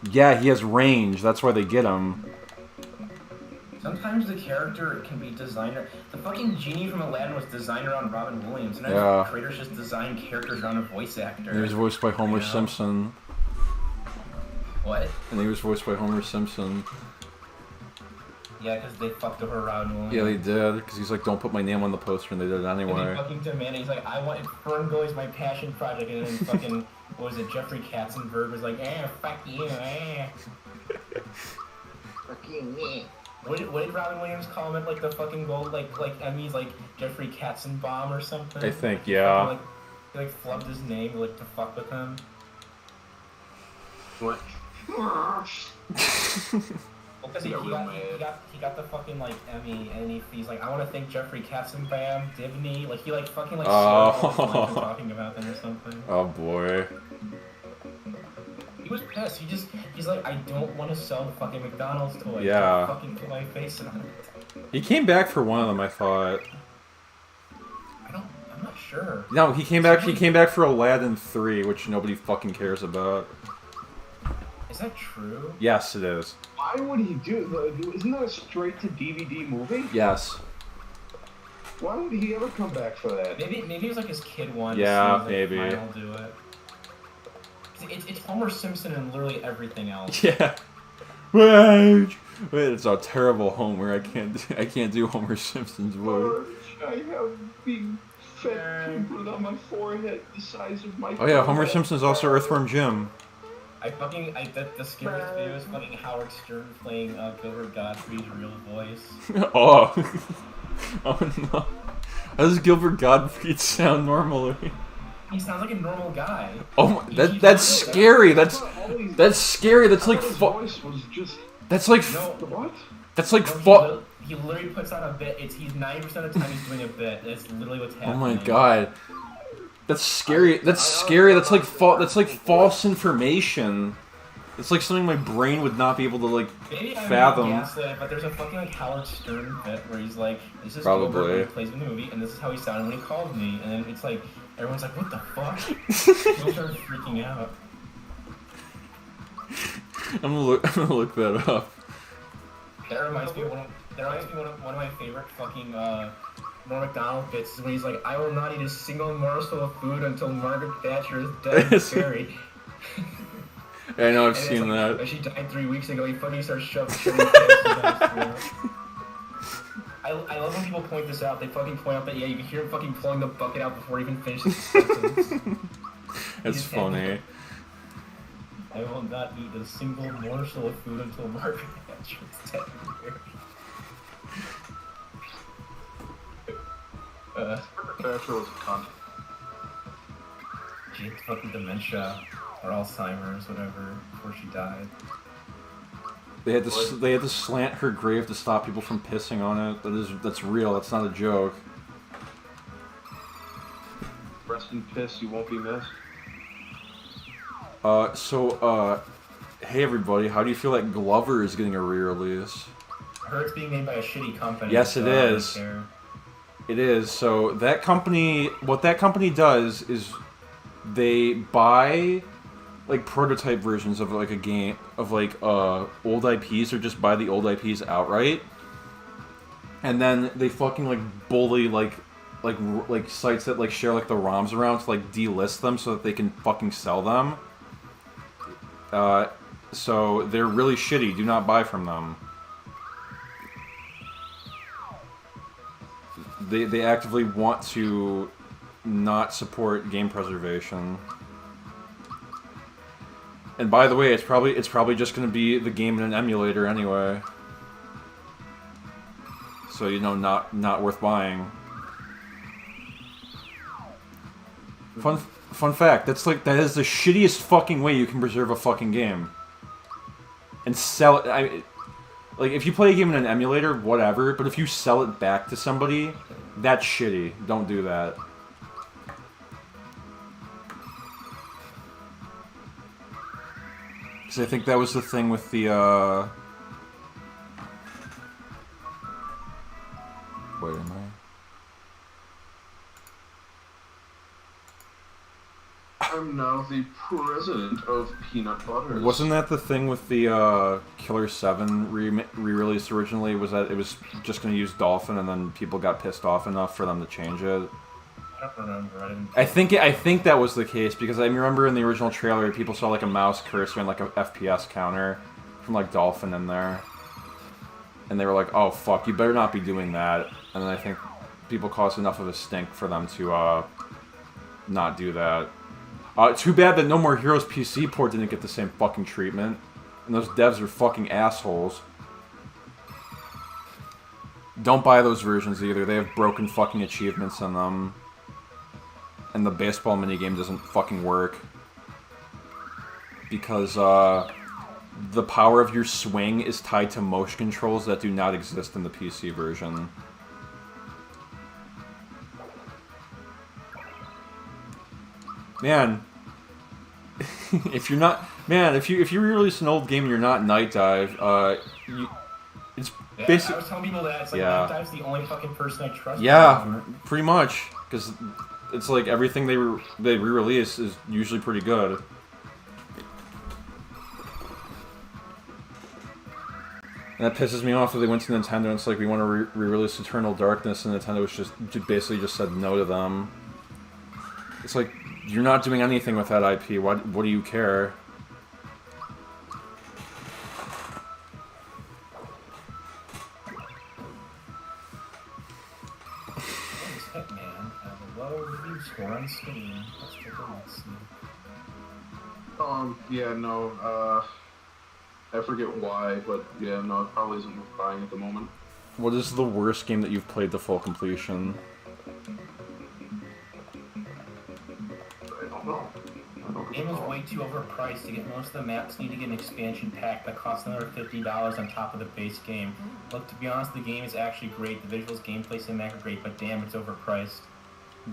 yeah, he has range. That's why they get him. Sometimes the character can be designer. The fucking genie from Aladdin was designed around Robin Williams, and Yeah. creators just design characters around a voice actor. He was voiced by Homer Yeah. Simpson. What? And he was voiced by Homer Simpson. Yeah, because they fucked over Robin Williams. Yeah, they did. Because he's like, don't put my name on the poster, and they did it And anyway. he fucking demanded, he's like, I want Ferngully is my passion project, and then fucking, what was it, Jeffrey Katzenberg was like, fuck you, Fucking me. What did Robin Williams call him at, like, the fucking gold, like Emmys, like, Jeffrey Katzenbaum or something? I think, yeah. He flubbed his name, like, to fuck with him. What? Well, because he got the fucking, like, Emmy, and he's like, I want to thank Jeffrey Katzenbaum, Dibney, like, he, like, fucking, like, started talking about them or something. Oh boy. He was pissed. He's like, I don't want to sell the fucking McDonald's toy. Yeah. Don't fucking put my face on it. He came back for one of them, I thought. I'm not sure. No, he came back. He came back for Aladdin 3, which nobody fucking cares about. Is that true? Yes, it is. Why would he do? Isn't that a straight to DVD movie? Yes. Why would he ever come back for that? Maybe it was like his kid one. Yeah, so maybe. Fine, I'll do it. It's Homer Simpson and literally everything else. Yeah. Wait, it's a terrible Homer. I can't do Homer Simpson's voice. I have big fat pimple on my forehead the size of my. Oh yeah, Homer Simpson's also Earthworm Jim. The scariest video is fucking Howard Stern playing Gilbert Gottfried's real voice. Oh. Oh no. How does Gilbert Gottfried sound normally? He sounds like a normal guy. Oh my, that's scary. That's scary. That's like voice was just. That's like No, What? that's like he literally puts on a bit. He's 90% of the time he's doing a bit. That's literally what's happening. Oh my god. That's scary. That's scary. That's like false information. It's like something my brain would not be able to like Maybe I fathom. guess that, but there's a fucking like Howard Stern bit where he's like, "This is Probably. Gilbert when he plays in the movie, and this is how he sounded when he called me." And then it's like everyone's like, "What the fuck?" People start freaking out. I'm gonna look that up. That reminds me of one of my favorite fucking Norm Macdonald bits is when he's like, "I will not eat a single morsel of food until Margaret Thatcher is dead and buried." I know I've And it's seen like, that. She died 3 weeks ago. He fucking starts shoving I love when people point this out. They fucking point out that you can hear him fucking pulling the bucket out before he even finishes the sentence. That's funny. I will not eat a single morsel of food until Margaret Thatcher is dead and buried. Thatcher was a cunt. She had fucking dementia or Alzheimer's, whatever, before she died. They had to slant her grave to stop people from pissing on it. That's real. That's not a joke. Rest in piss, you won't be missed. Hey everybody, how do you feel like Glover is getting a re-release? I heard it's being made by a shitty company. Yes, it so I don't is. care. It is. So that company, what that company does is they buy like prototype versions of like a game of like old IPs, or just buy the old IPs outright, and then they fucking like bully like sites that like share like the ROMs around to like delist them so that they can fucking sell them. So they're really shitty. Do not buy from them. They actively want to not support game preservation. And by the way, it's probably just going to be the game in an emulator anyway. So you know, not worth buying. Fun fact, that is the shittiest fucking way you can preserve a fucking game. And sell it. Like, if you play a game in an emulator, whatever, but if you sell it back to somebody, that's shitty. Don't do that. Because I think that was the thing with the, Wait, am I? I'm now the president of Peanut Butters. Wasn't that the thing with the Killer 7 re-release originally? Was that it was just going to use Dolphin, and then people got pissed off enough for them to change it? I don't remember. I think that was the case, because I remember in the original trailer people saw like a mouse cursor and like a FPS counter from like Dolphin in there, and they were like, "Oh fuck, you better not be doing that." And then I think people caused enough of a stink for them to not do that. Too bad that No More Heroes PC port didn't get the same fucking treatment. And those devs are fucking assholes. Don't buy those versions either. They have broken fucking achievements in them. And the baseball minigame doesn't fucking work. Because, the power of your swing is tied to motion controls that do not exist in the PC version. Man, if you're not, if you re-release an old game and you're not Night Dive, it's basically. I was telling people that it's like Yeah. Night Dive's the only fucking person I trust. Yeah, pretty much, because it's like everything they re-release is usually pretty good. And that pisses me off that they went to Nintendo and it's like, we want to re-release Eternal Darkness, and Nintendo was just basically just said no to them. It's like, you're not doing anything with that IP. What do you care? It's Hitman. Have a low review score on Steam. Let's take a look. See. Yeah, no, I forget why, but yeah, no, it probably isn't worth buying at the moment. What is the worst game that you've played to full completion? I don't know. The game is way too overpriced. To get most of the maps, need to get an expansion pack that costs another $50 on top of the base game. Look, to be honest, the game is actually great. The visuals, gameplay, cinematic are great, but damn, it's overpriced.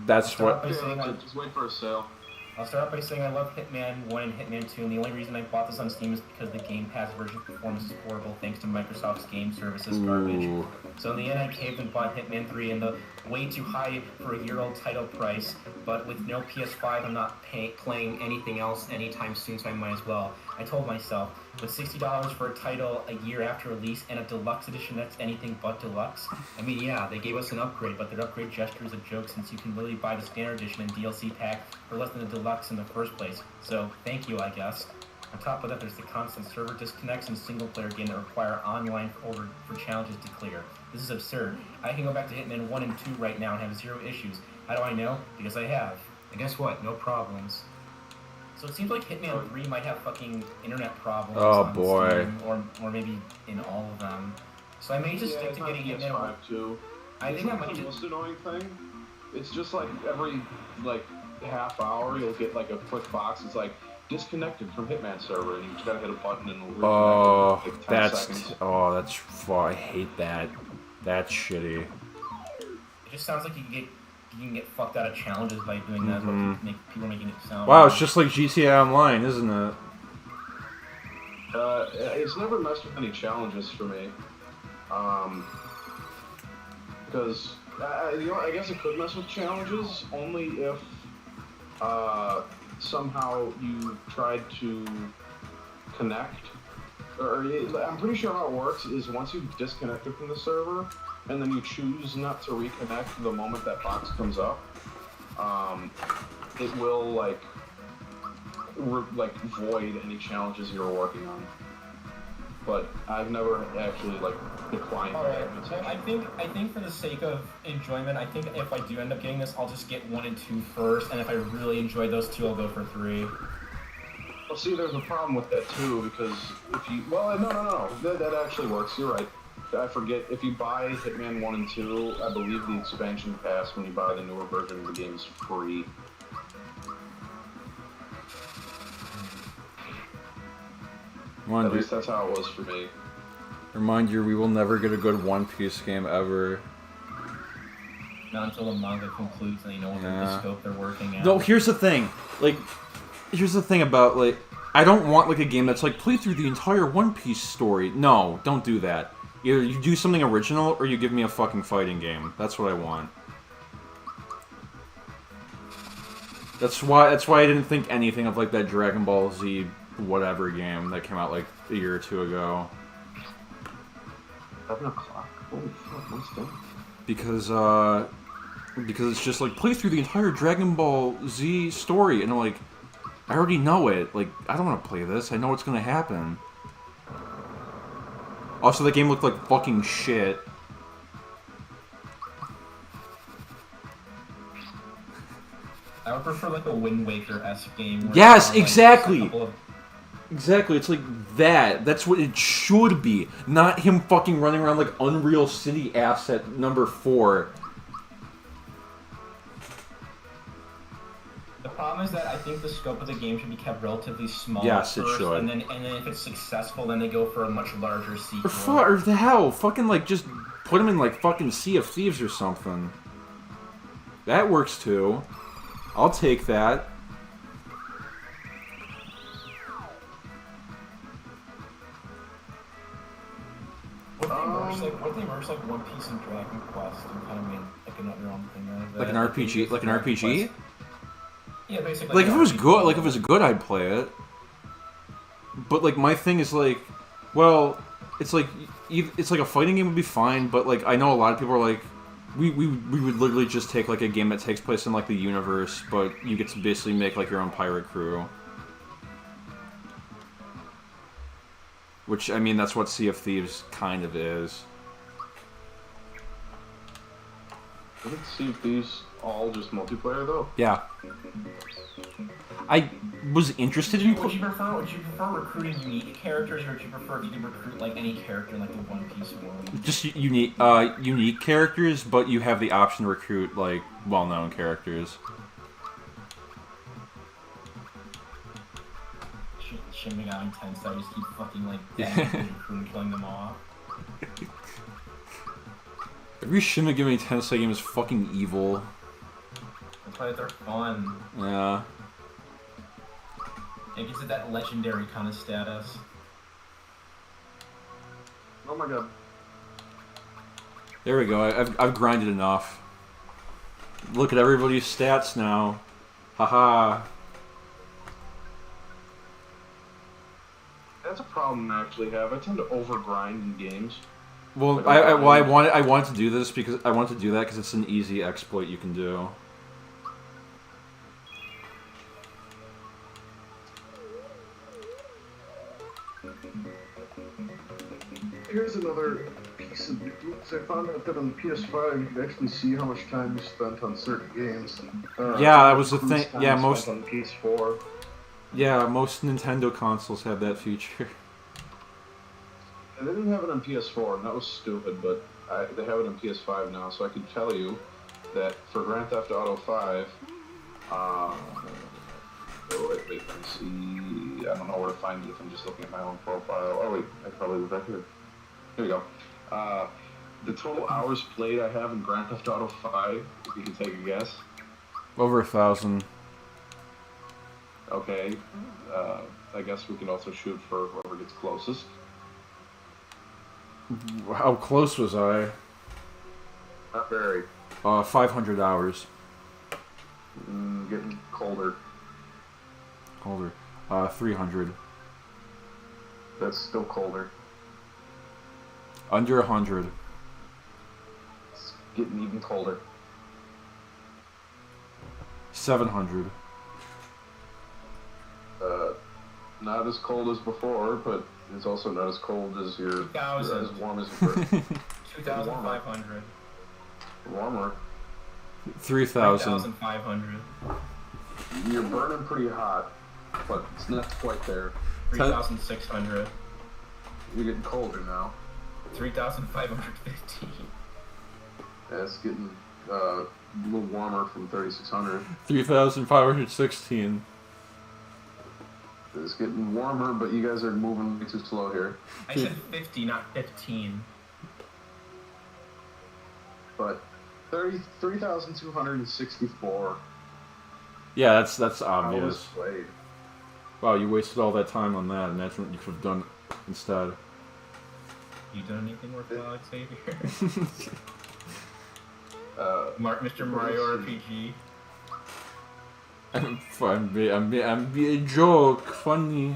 That's what. Yeah, just wait for a sale. I'll start off by saying I love Hitman 1 and Hitman 2, and the only reason I bought this on Steam is because the Game Pass version performance is horrible thanks to Microsoft's game services garbage. Ooh. So in the end, I caved and bought Hitman 3 in the way too high for a year-old title price, but with no PS5, I'm not playing anything else anytime soon, so I might as well. I told myself, with $60 for a title a year after release and a deluxe edition that's anything but deluxe, I mean, yeah, they gave us an upgrade, but their upgrade gesture is a joke since you can literally buy the standard edition and DLC pack for less than the deluxe in the first place. So, thank you, I guess. On top of that, there's the constant server disconnects in single-player game that require online for challenges to clear. This is absurd. I can go back to Hitman 1 and 2 right now and have zero issues. How do I know? Because I have. And guess what? No problems. So it seems like Hitman 3 might have fucking internet problems on boy. Steam, or maybe in all of them. So I may just stick to getting Hitman 1. too. I think I might the just... most annoying thing. It's just like every half hour you'll get like a quick box. It's like disconnected from Hitman server, and you just gotta hit a button and it'll reconnect in like 10 seconds. that's far. I hate that. That's shitty. It just sounds like you can get fucked out of challenges by doing that. Mhm. People making it sound. Wow, it's just like GTA Online, isn't it? It's never messed with any challenges for me. Because I guess it could mess with challenges only if somehow you tried to connect, I'm pretty sure how it works is once you've disconnected from the server, and then you choose not to reconnect the moment that box comes up, it will like void any challenges you were working on. But I've never actually like declined that invitation. I think for the sake of enjoyment, I think if I do end up getting this, I'll just get 1 and 2 first, and if I really enjoy those 2, I'll go for 3. Well, see, there's a problem with that too, because if you, well, no, that actually works. You're right. I forget, if you buy Hitman 1 and 2, I believe the expansion pass when you buy the newer version of the game is free. At least that's how it was for me. Remind you, we will never get a good One Piece game ever. Not until the manga concludes and they know the scope they're working at. No, here's the thing. Like, here's the thing about, like, I don't want, like, a game that's, like, play through the entire One Piece story. No, don't do that. Either you do something original, or you give me a fucking fighting game. That's what I want. That's why I didn't think anything of, like, that Dragon Ball Z whatever game that came out, like, a year or 2 ago. 7 o'clock? Holy fuck, what's that? Because it's just, like, play through the entire Dragon Ball Z story, and I'm like, I already know it. Like, I don't want to play this. I know what's gonna happen. Also, the game looked like fucking shit. I would prefer, like, a Wind Waker-esque game. Yes, like, exactly! Exactly, it's like that. That's what it should be. Not him fucking running around like Unreal City asset number 4. The problem is that I think the scope of the game should be kept relatively small. Yes, first, it should. And then if it's successful, then they go for a much larger sequel. Or the hell, fucking like just put him in like fucking Sea of Thieves or something. That works too. I'll take that. What if they merged like One Piece and Dragon Quest and kind of made like another own thing out of it? Like an RPG? Like an RPG? Yeah, basically. Like if it was good, like if it was good, I'd play it. But like my thing is like, well, it's like a fighting game would be fine, but like I know a lot of people are like, we would literally just take like a game that takes place in like the universe, but you get to basically make like your own pirate crew. Which, I mean, that's what Sea of Thieves kind of is. Isn't Sea of Thieves all just multiplayer, though? Yeah. I was interested in... Would you prefer recruiting unique characters, or would you prefer if you could recruit, like, any character in, like, the One Piece world? Just unique characters, but you have the option to recruit, like, well-known characters. Shin Megami Tensei, I just keep fucking, like, damaging the crew and killing them off. Every Shin Megami Tensei game is fucking evil. That's why they're fun. Yeah. It gives it that legendary kind of status. Oh my god. There we go, I've grinded enough. Look at everybody's stats now. Haha. That's a problem I actually have. I tend to overgrind in games. Well, Like, I wanted to do this because I wanted to do that because it's an easy exploit you can do. Here's another piece of news. I found out that on the PS5 you can actually see how much time you spent on certain games. Yeah, that was the thing. Time Yeah, spent most. on PS4. Yeah, most Nintendo consoles have that feature. And they didn't have it on PS4, and that was stupid, but they have it on PS5 now, so I can tell you that for Grand Theft Auto 5, wait, let me see, I don't know where to find it if I'm just looking at my own profile. Oh wait, I probably was back here. Here we go. The total hours played I have in Grand Theft Auto 5, if you can take a guess. Over 1,000. Okay, I guess we can also shoot for whoever gets closest. How close was I? Not very. 500 hours. Getting colder. colder. 300. That's still colder. Under 100. It's getting even colder. 700. Not as cold as before, but it's also not as cold as your... 2,000. As warm as your first. 2,500. Warmer. 3,000. 3,500. You're burning pretty hot, but it's not quite there. 3,600. You're getting colder now. 3,550. Yeah, it's getting a little warmer from 3,600. 3,516. It's getting warmer, but you guys are moving way too slow here. I said 50, not 15. But 3,264 Yeah, that's hours obvious. played. Wow, you wasted all that time on that, and that's what you could have done instead. You done anything worthwhile, Xavier? Mr. Mario RPG. I'm be a joke, funny.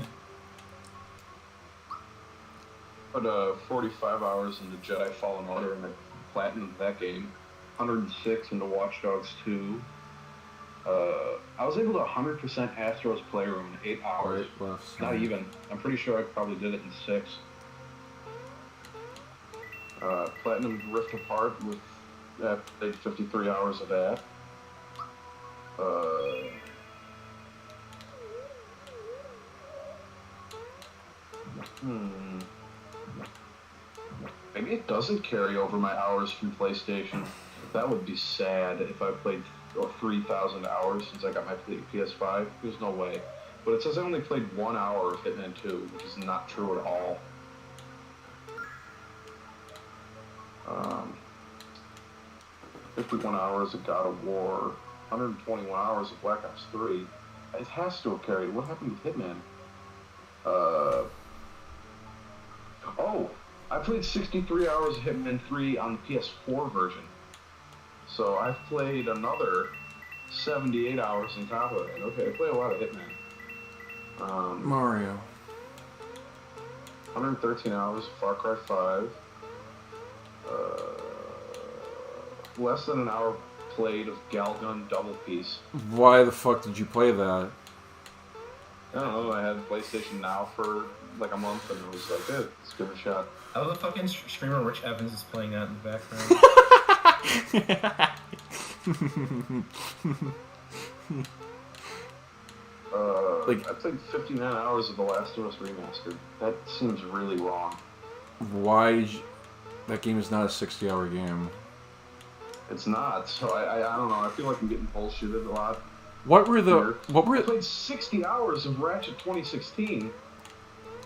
But 45 hours into Jedi Fallen Order and I platinumed that game. 106 into Watch Dogs 2. I was able to 100% Astro's Playroom in 8 hours. Right, left. Not even. I'm pretty sure I probably did it in 6. Platinum Rift Apart with played 53 hours of that. Maybe it doesn't carry over my hours from PlayStation. That would be sad if I played 3,000 hours since I got my PS5. There's no way. But it says I only played 1 hour of Hitman 2, which is not true at all. 51 hours of God of War, 121 hours of Black Ops 3. It has to have carried. What happened with Hitman? Oh, I played 63 hours of Hitman 3 on the PS4 version. So I've played another 78 hours on top of it. Okay, I play a lot of Hitman. Mario. 113 hours of Far Cry 5. Less than an hour played of Galgun Double Piece. Why the fuck did you play that? I don't know, I had PlayStation Now for like a month and it was like, hey, let's give it a shot. I love the fucking streamer Rich Evans is playing that in the background. I played 59 hours of The Last of Us Remastered. That seems really wrong. Why did you... That game is not a 60-hour game. It's not, so I don't know, I feel like I'm getting bullshitted a lot. What were I played 60 hours of Ratchet 2016.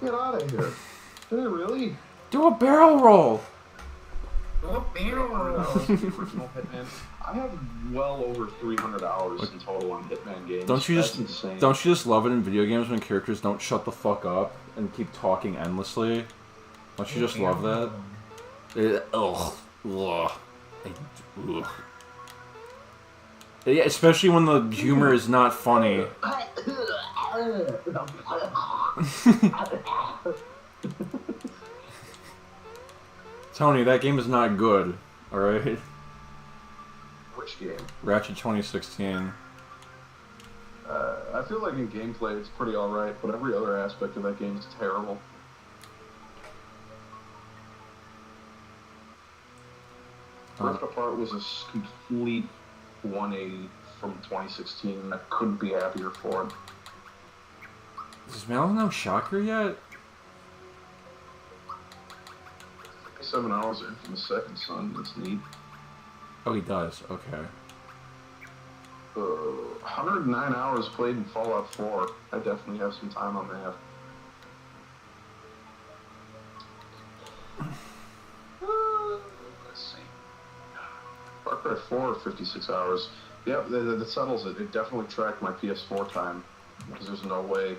Get out of here. Did I really? Do a barrel roll! Oh, barrel roll. Hours of the original Hitman. I have well over 300 hours in total on Hitman games. Don't you That's insane. just love it in video games when characters don't shut the fuck up and keep talking endlessly? Don't you just love that? Ugh. Yeah, especially when the humor is not funny. Tony, that game is not good, alright? Which game? Ratchet 2016. I feel like in gameplay it's pretty alright, but every other aspect of that game is terrible. Rift Apart was a complete 180 from 2016, and I couldn't be happier for it. Does Mal know Shocker yet? 7 hours in from the second son, that's neat. Oh, he does. Okay. 109 hours played in Fallout 4. I definitely have some time on that. Let's see. Far Cry 4, 56 hours. Yep, that settles it. It definitely tracked my PS4 time, because there's no way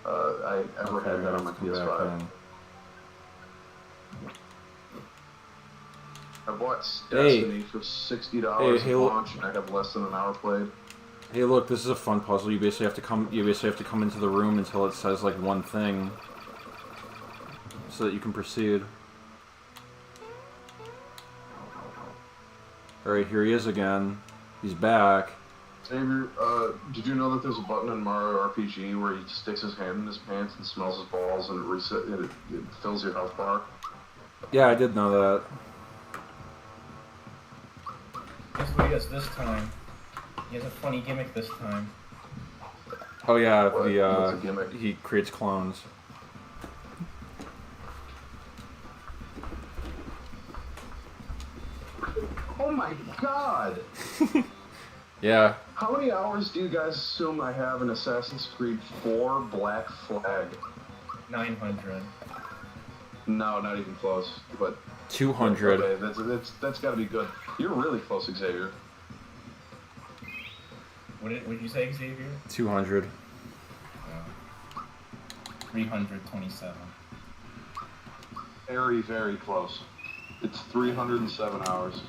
I ever had that on my PS5. I bought Destiny for $60 at launch, and I have less than an hour played. Hey, look, this is a fun puzzle. You basically have to come into the room until it says like one thing, so that you can proceed. All right, here he is again. He's back. Xavier, did you know that there's a button in Mario RPG where he sticks his hand in his pants and smells his balls and it fills your health bar? Yeah, I did know that. Guess what he does this time? He has a funny gimmick this time. Oh yeah, What's a gimmick? he creates clones. Oh my god! Yeah. How many hours do you guys assume I have in Assassin's Creed 4 Black Flag? 900. No, not even close. But 200. okay, that's got to be good. You're really close, Xavier. What did you say, Xavier? 200. 327. Very, very close. It's 307 hours,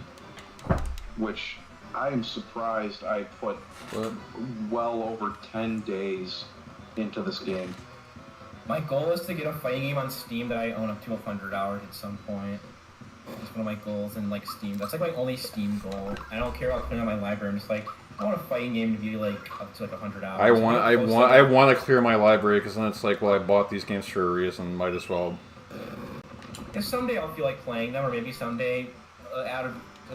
which I am surprised I put What? well over 10 days into this game. My goal is to get a fighting game on Steam that I own up to 100 hours at some point. That's one of my goals in like Steam. That's like my only Steam goal. I don't care about putting it on my library. I'm just like, I want a fighting game to be like up to like 100 hours. I want to clear my library because then it's like, well, I bought these games for a reason. Might as well. If someday I'll feel like playing them, or maybe someday a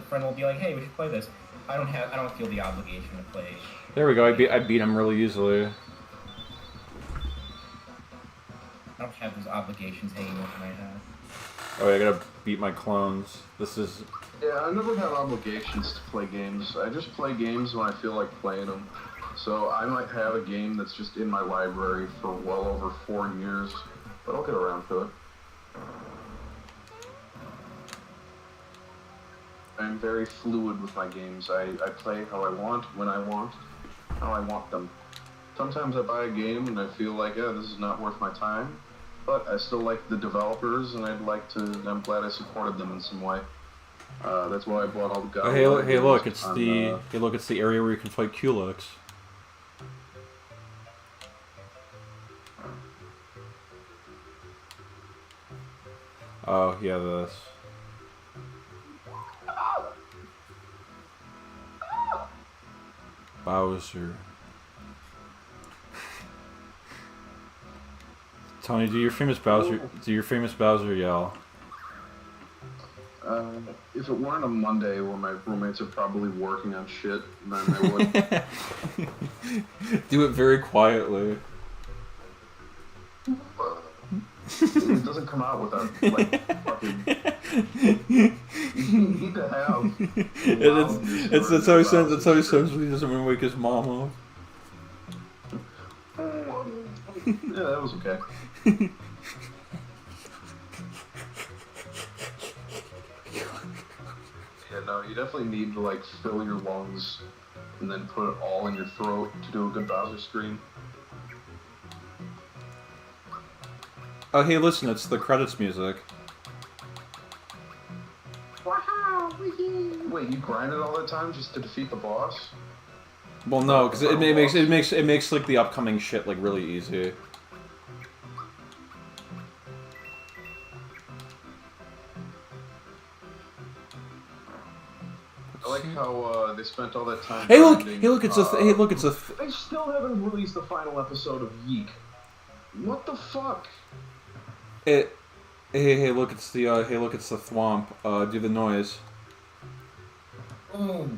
friend will be like, "Hey, we should play this." I don't feel the obligation to play. There we go. I beat him really easily. I don't have those obligations hanging over my head. Oh, I gotta beat my clones. This is. Yeah, I never have obligations to play games. I just play games when I feel like playing them. So I might have a game that's just in my library for well over 4 years, but I'll get around to it. I'm very fluid with my games. I play how I want, when I want, how I want them. Sometimes I buy a game and I feel like, yeah, this is not worth my time, but I still like the developers and I'm glad I supported them in some way. That's why I bought all the God. Oh, hey, look! It's it's the area where you can fight Culex. Oh yeah, this. Bowser. Tony, do your famous Bowser yell. If it weren't a Monday where my roommates are probably working on shit, then I would. Do it very quietly. It doesn't come out without, like, fucking... You need to have... That's how he sounds. That's how he sounds when he doesn't want to wake his mom up. Yeah, that was okay. Yeah, no, you definitely need to, like, fill your lungs and then put it all in your throat to do a good Bowser scream. Oh, hey, listen, it's the credits music. Wait, you grinded all that time just to defeat the boss? Well, no, because it makes like the upcoming shit like really easy. I like how they spent all that time. Hey, look! grinding, Hey, look! It's a. They still haven't released the final episode of Yeek. What the fuck? Hey, look! It's the it's the thwomp. Do the noise. Oh.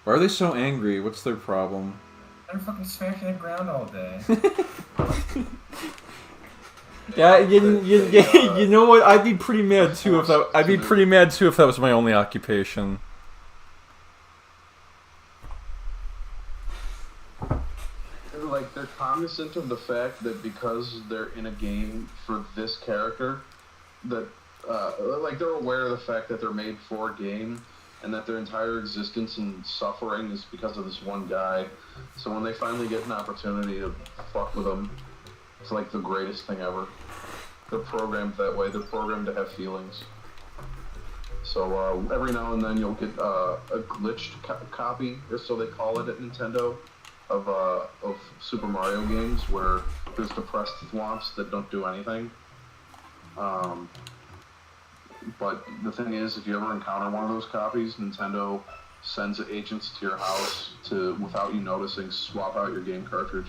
Why are they so angry? What's their problem? I'm fucking smashing the ground all day. Yeah, you know what? I'd be pretty mad too if that was my only occupation. Like, they're cognizant of the fact that because they're in a game for this character, that like, they're aware of the fact that they're made for a game and that their entire existence and suffering is because of this one guy. So when they finally get an opportunity to fuck with him, it's like the greatest thing ever. They're programmed that way. They're programmed to have feelings. So every now and then you'll get a glitched copy, or so they call it at Nintendo, of Super Mario games where there's depressed thwomps that don't do anything. But the thing is, if you ever encounter one of those copies, Nintendo sends agents to your house to, without you noticing, swap out your game cartridge.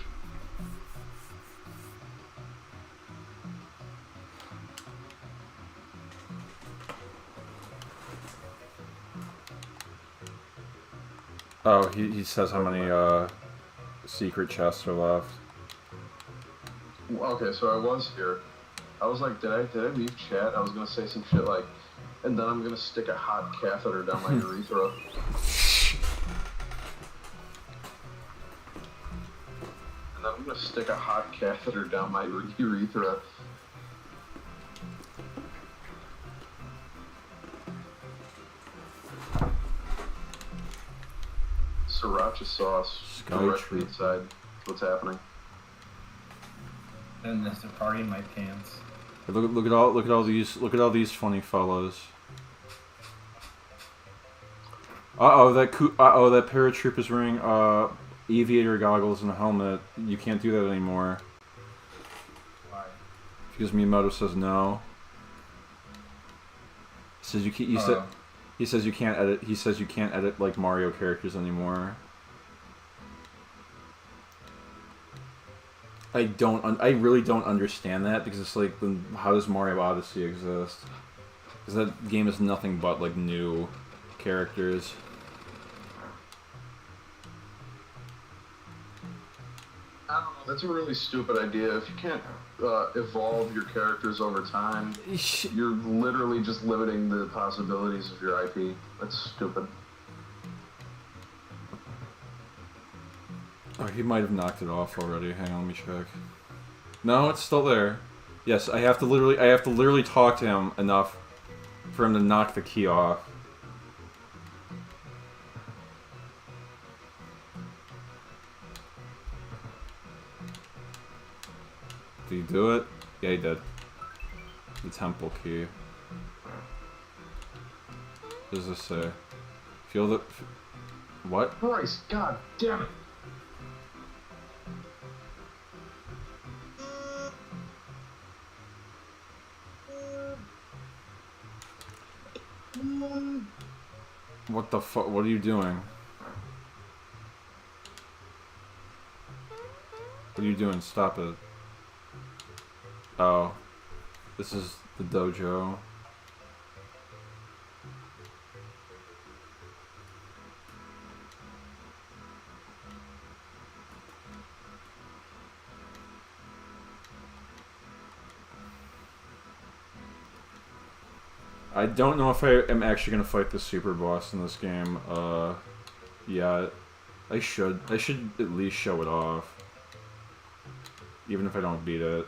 Oh, he says how many secret chests are left. Okay, so I was here. I was like, did I leave chat? I was gonna say some shit like, and then I'm gonna stick a hot catheter down my urethra. And then I'm gonna stick a hot catheter down my urethra. Sriracha sauce directly inside. What's happening? And there's a party in my pants. Look at all these funny fellows. That paratrooper's wearing aviator goggles and a helmet. You can't do that anymore. Why? Because Miyamoto says no. He says he says you can't edit. He says you can't edit like Mario characters anymore. I really don't understand that, because it's like, then how does Mario Odyssey exist? Because that game is nothing but like new characters. I don't know. That's a really stupid idea. If you can't evolve your characters over time, you're literally just limiting the possibilities of your IP. That's stupid. Oh, he might have knocked it off already. Hang on, let me check. No, it's still there. Yes, I have to literally talk to him enough for him to knock the key off. Did he do it? Yeah, he did. The temple key. What does this say? Feel the... What? Christ, god damn it! What the fuck? What are you doing? What are you doing? Stop it. Oh. This is the dojo. I don't know if I am actually gonna fight the super boss in this game. Yeah, I should at least show it off, even if I don't beat it.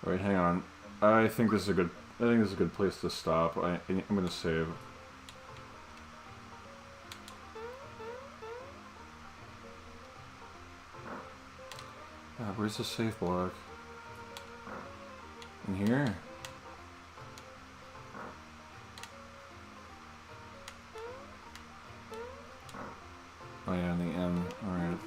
Wait, hang on. I think this is a good place to stop. I'm gonna save. Where's the save block? In here? Oh yeah, in the end. Alright.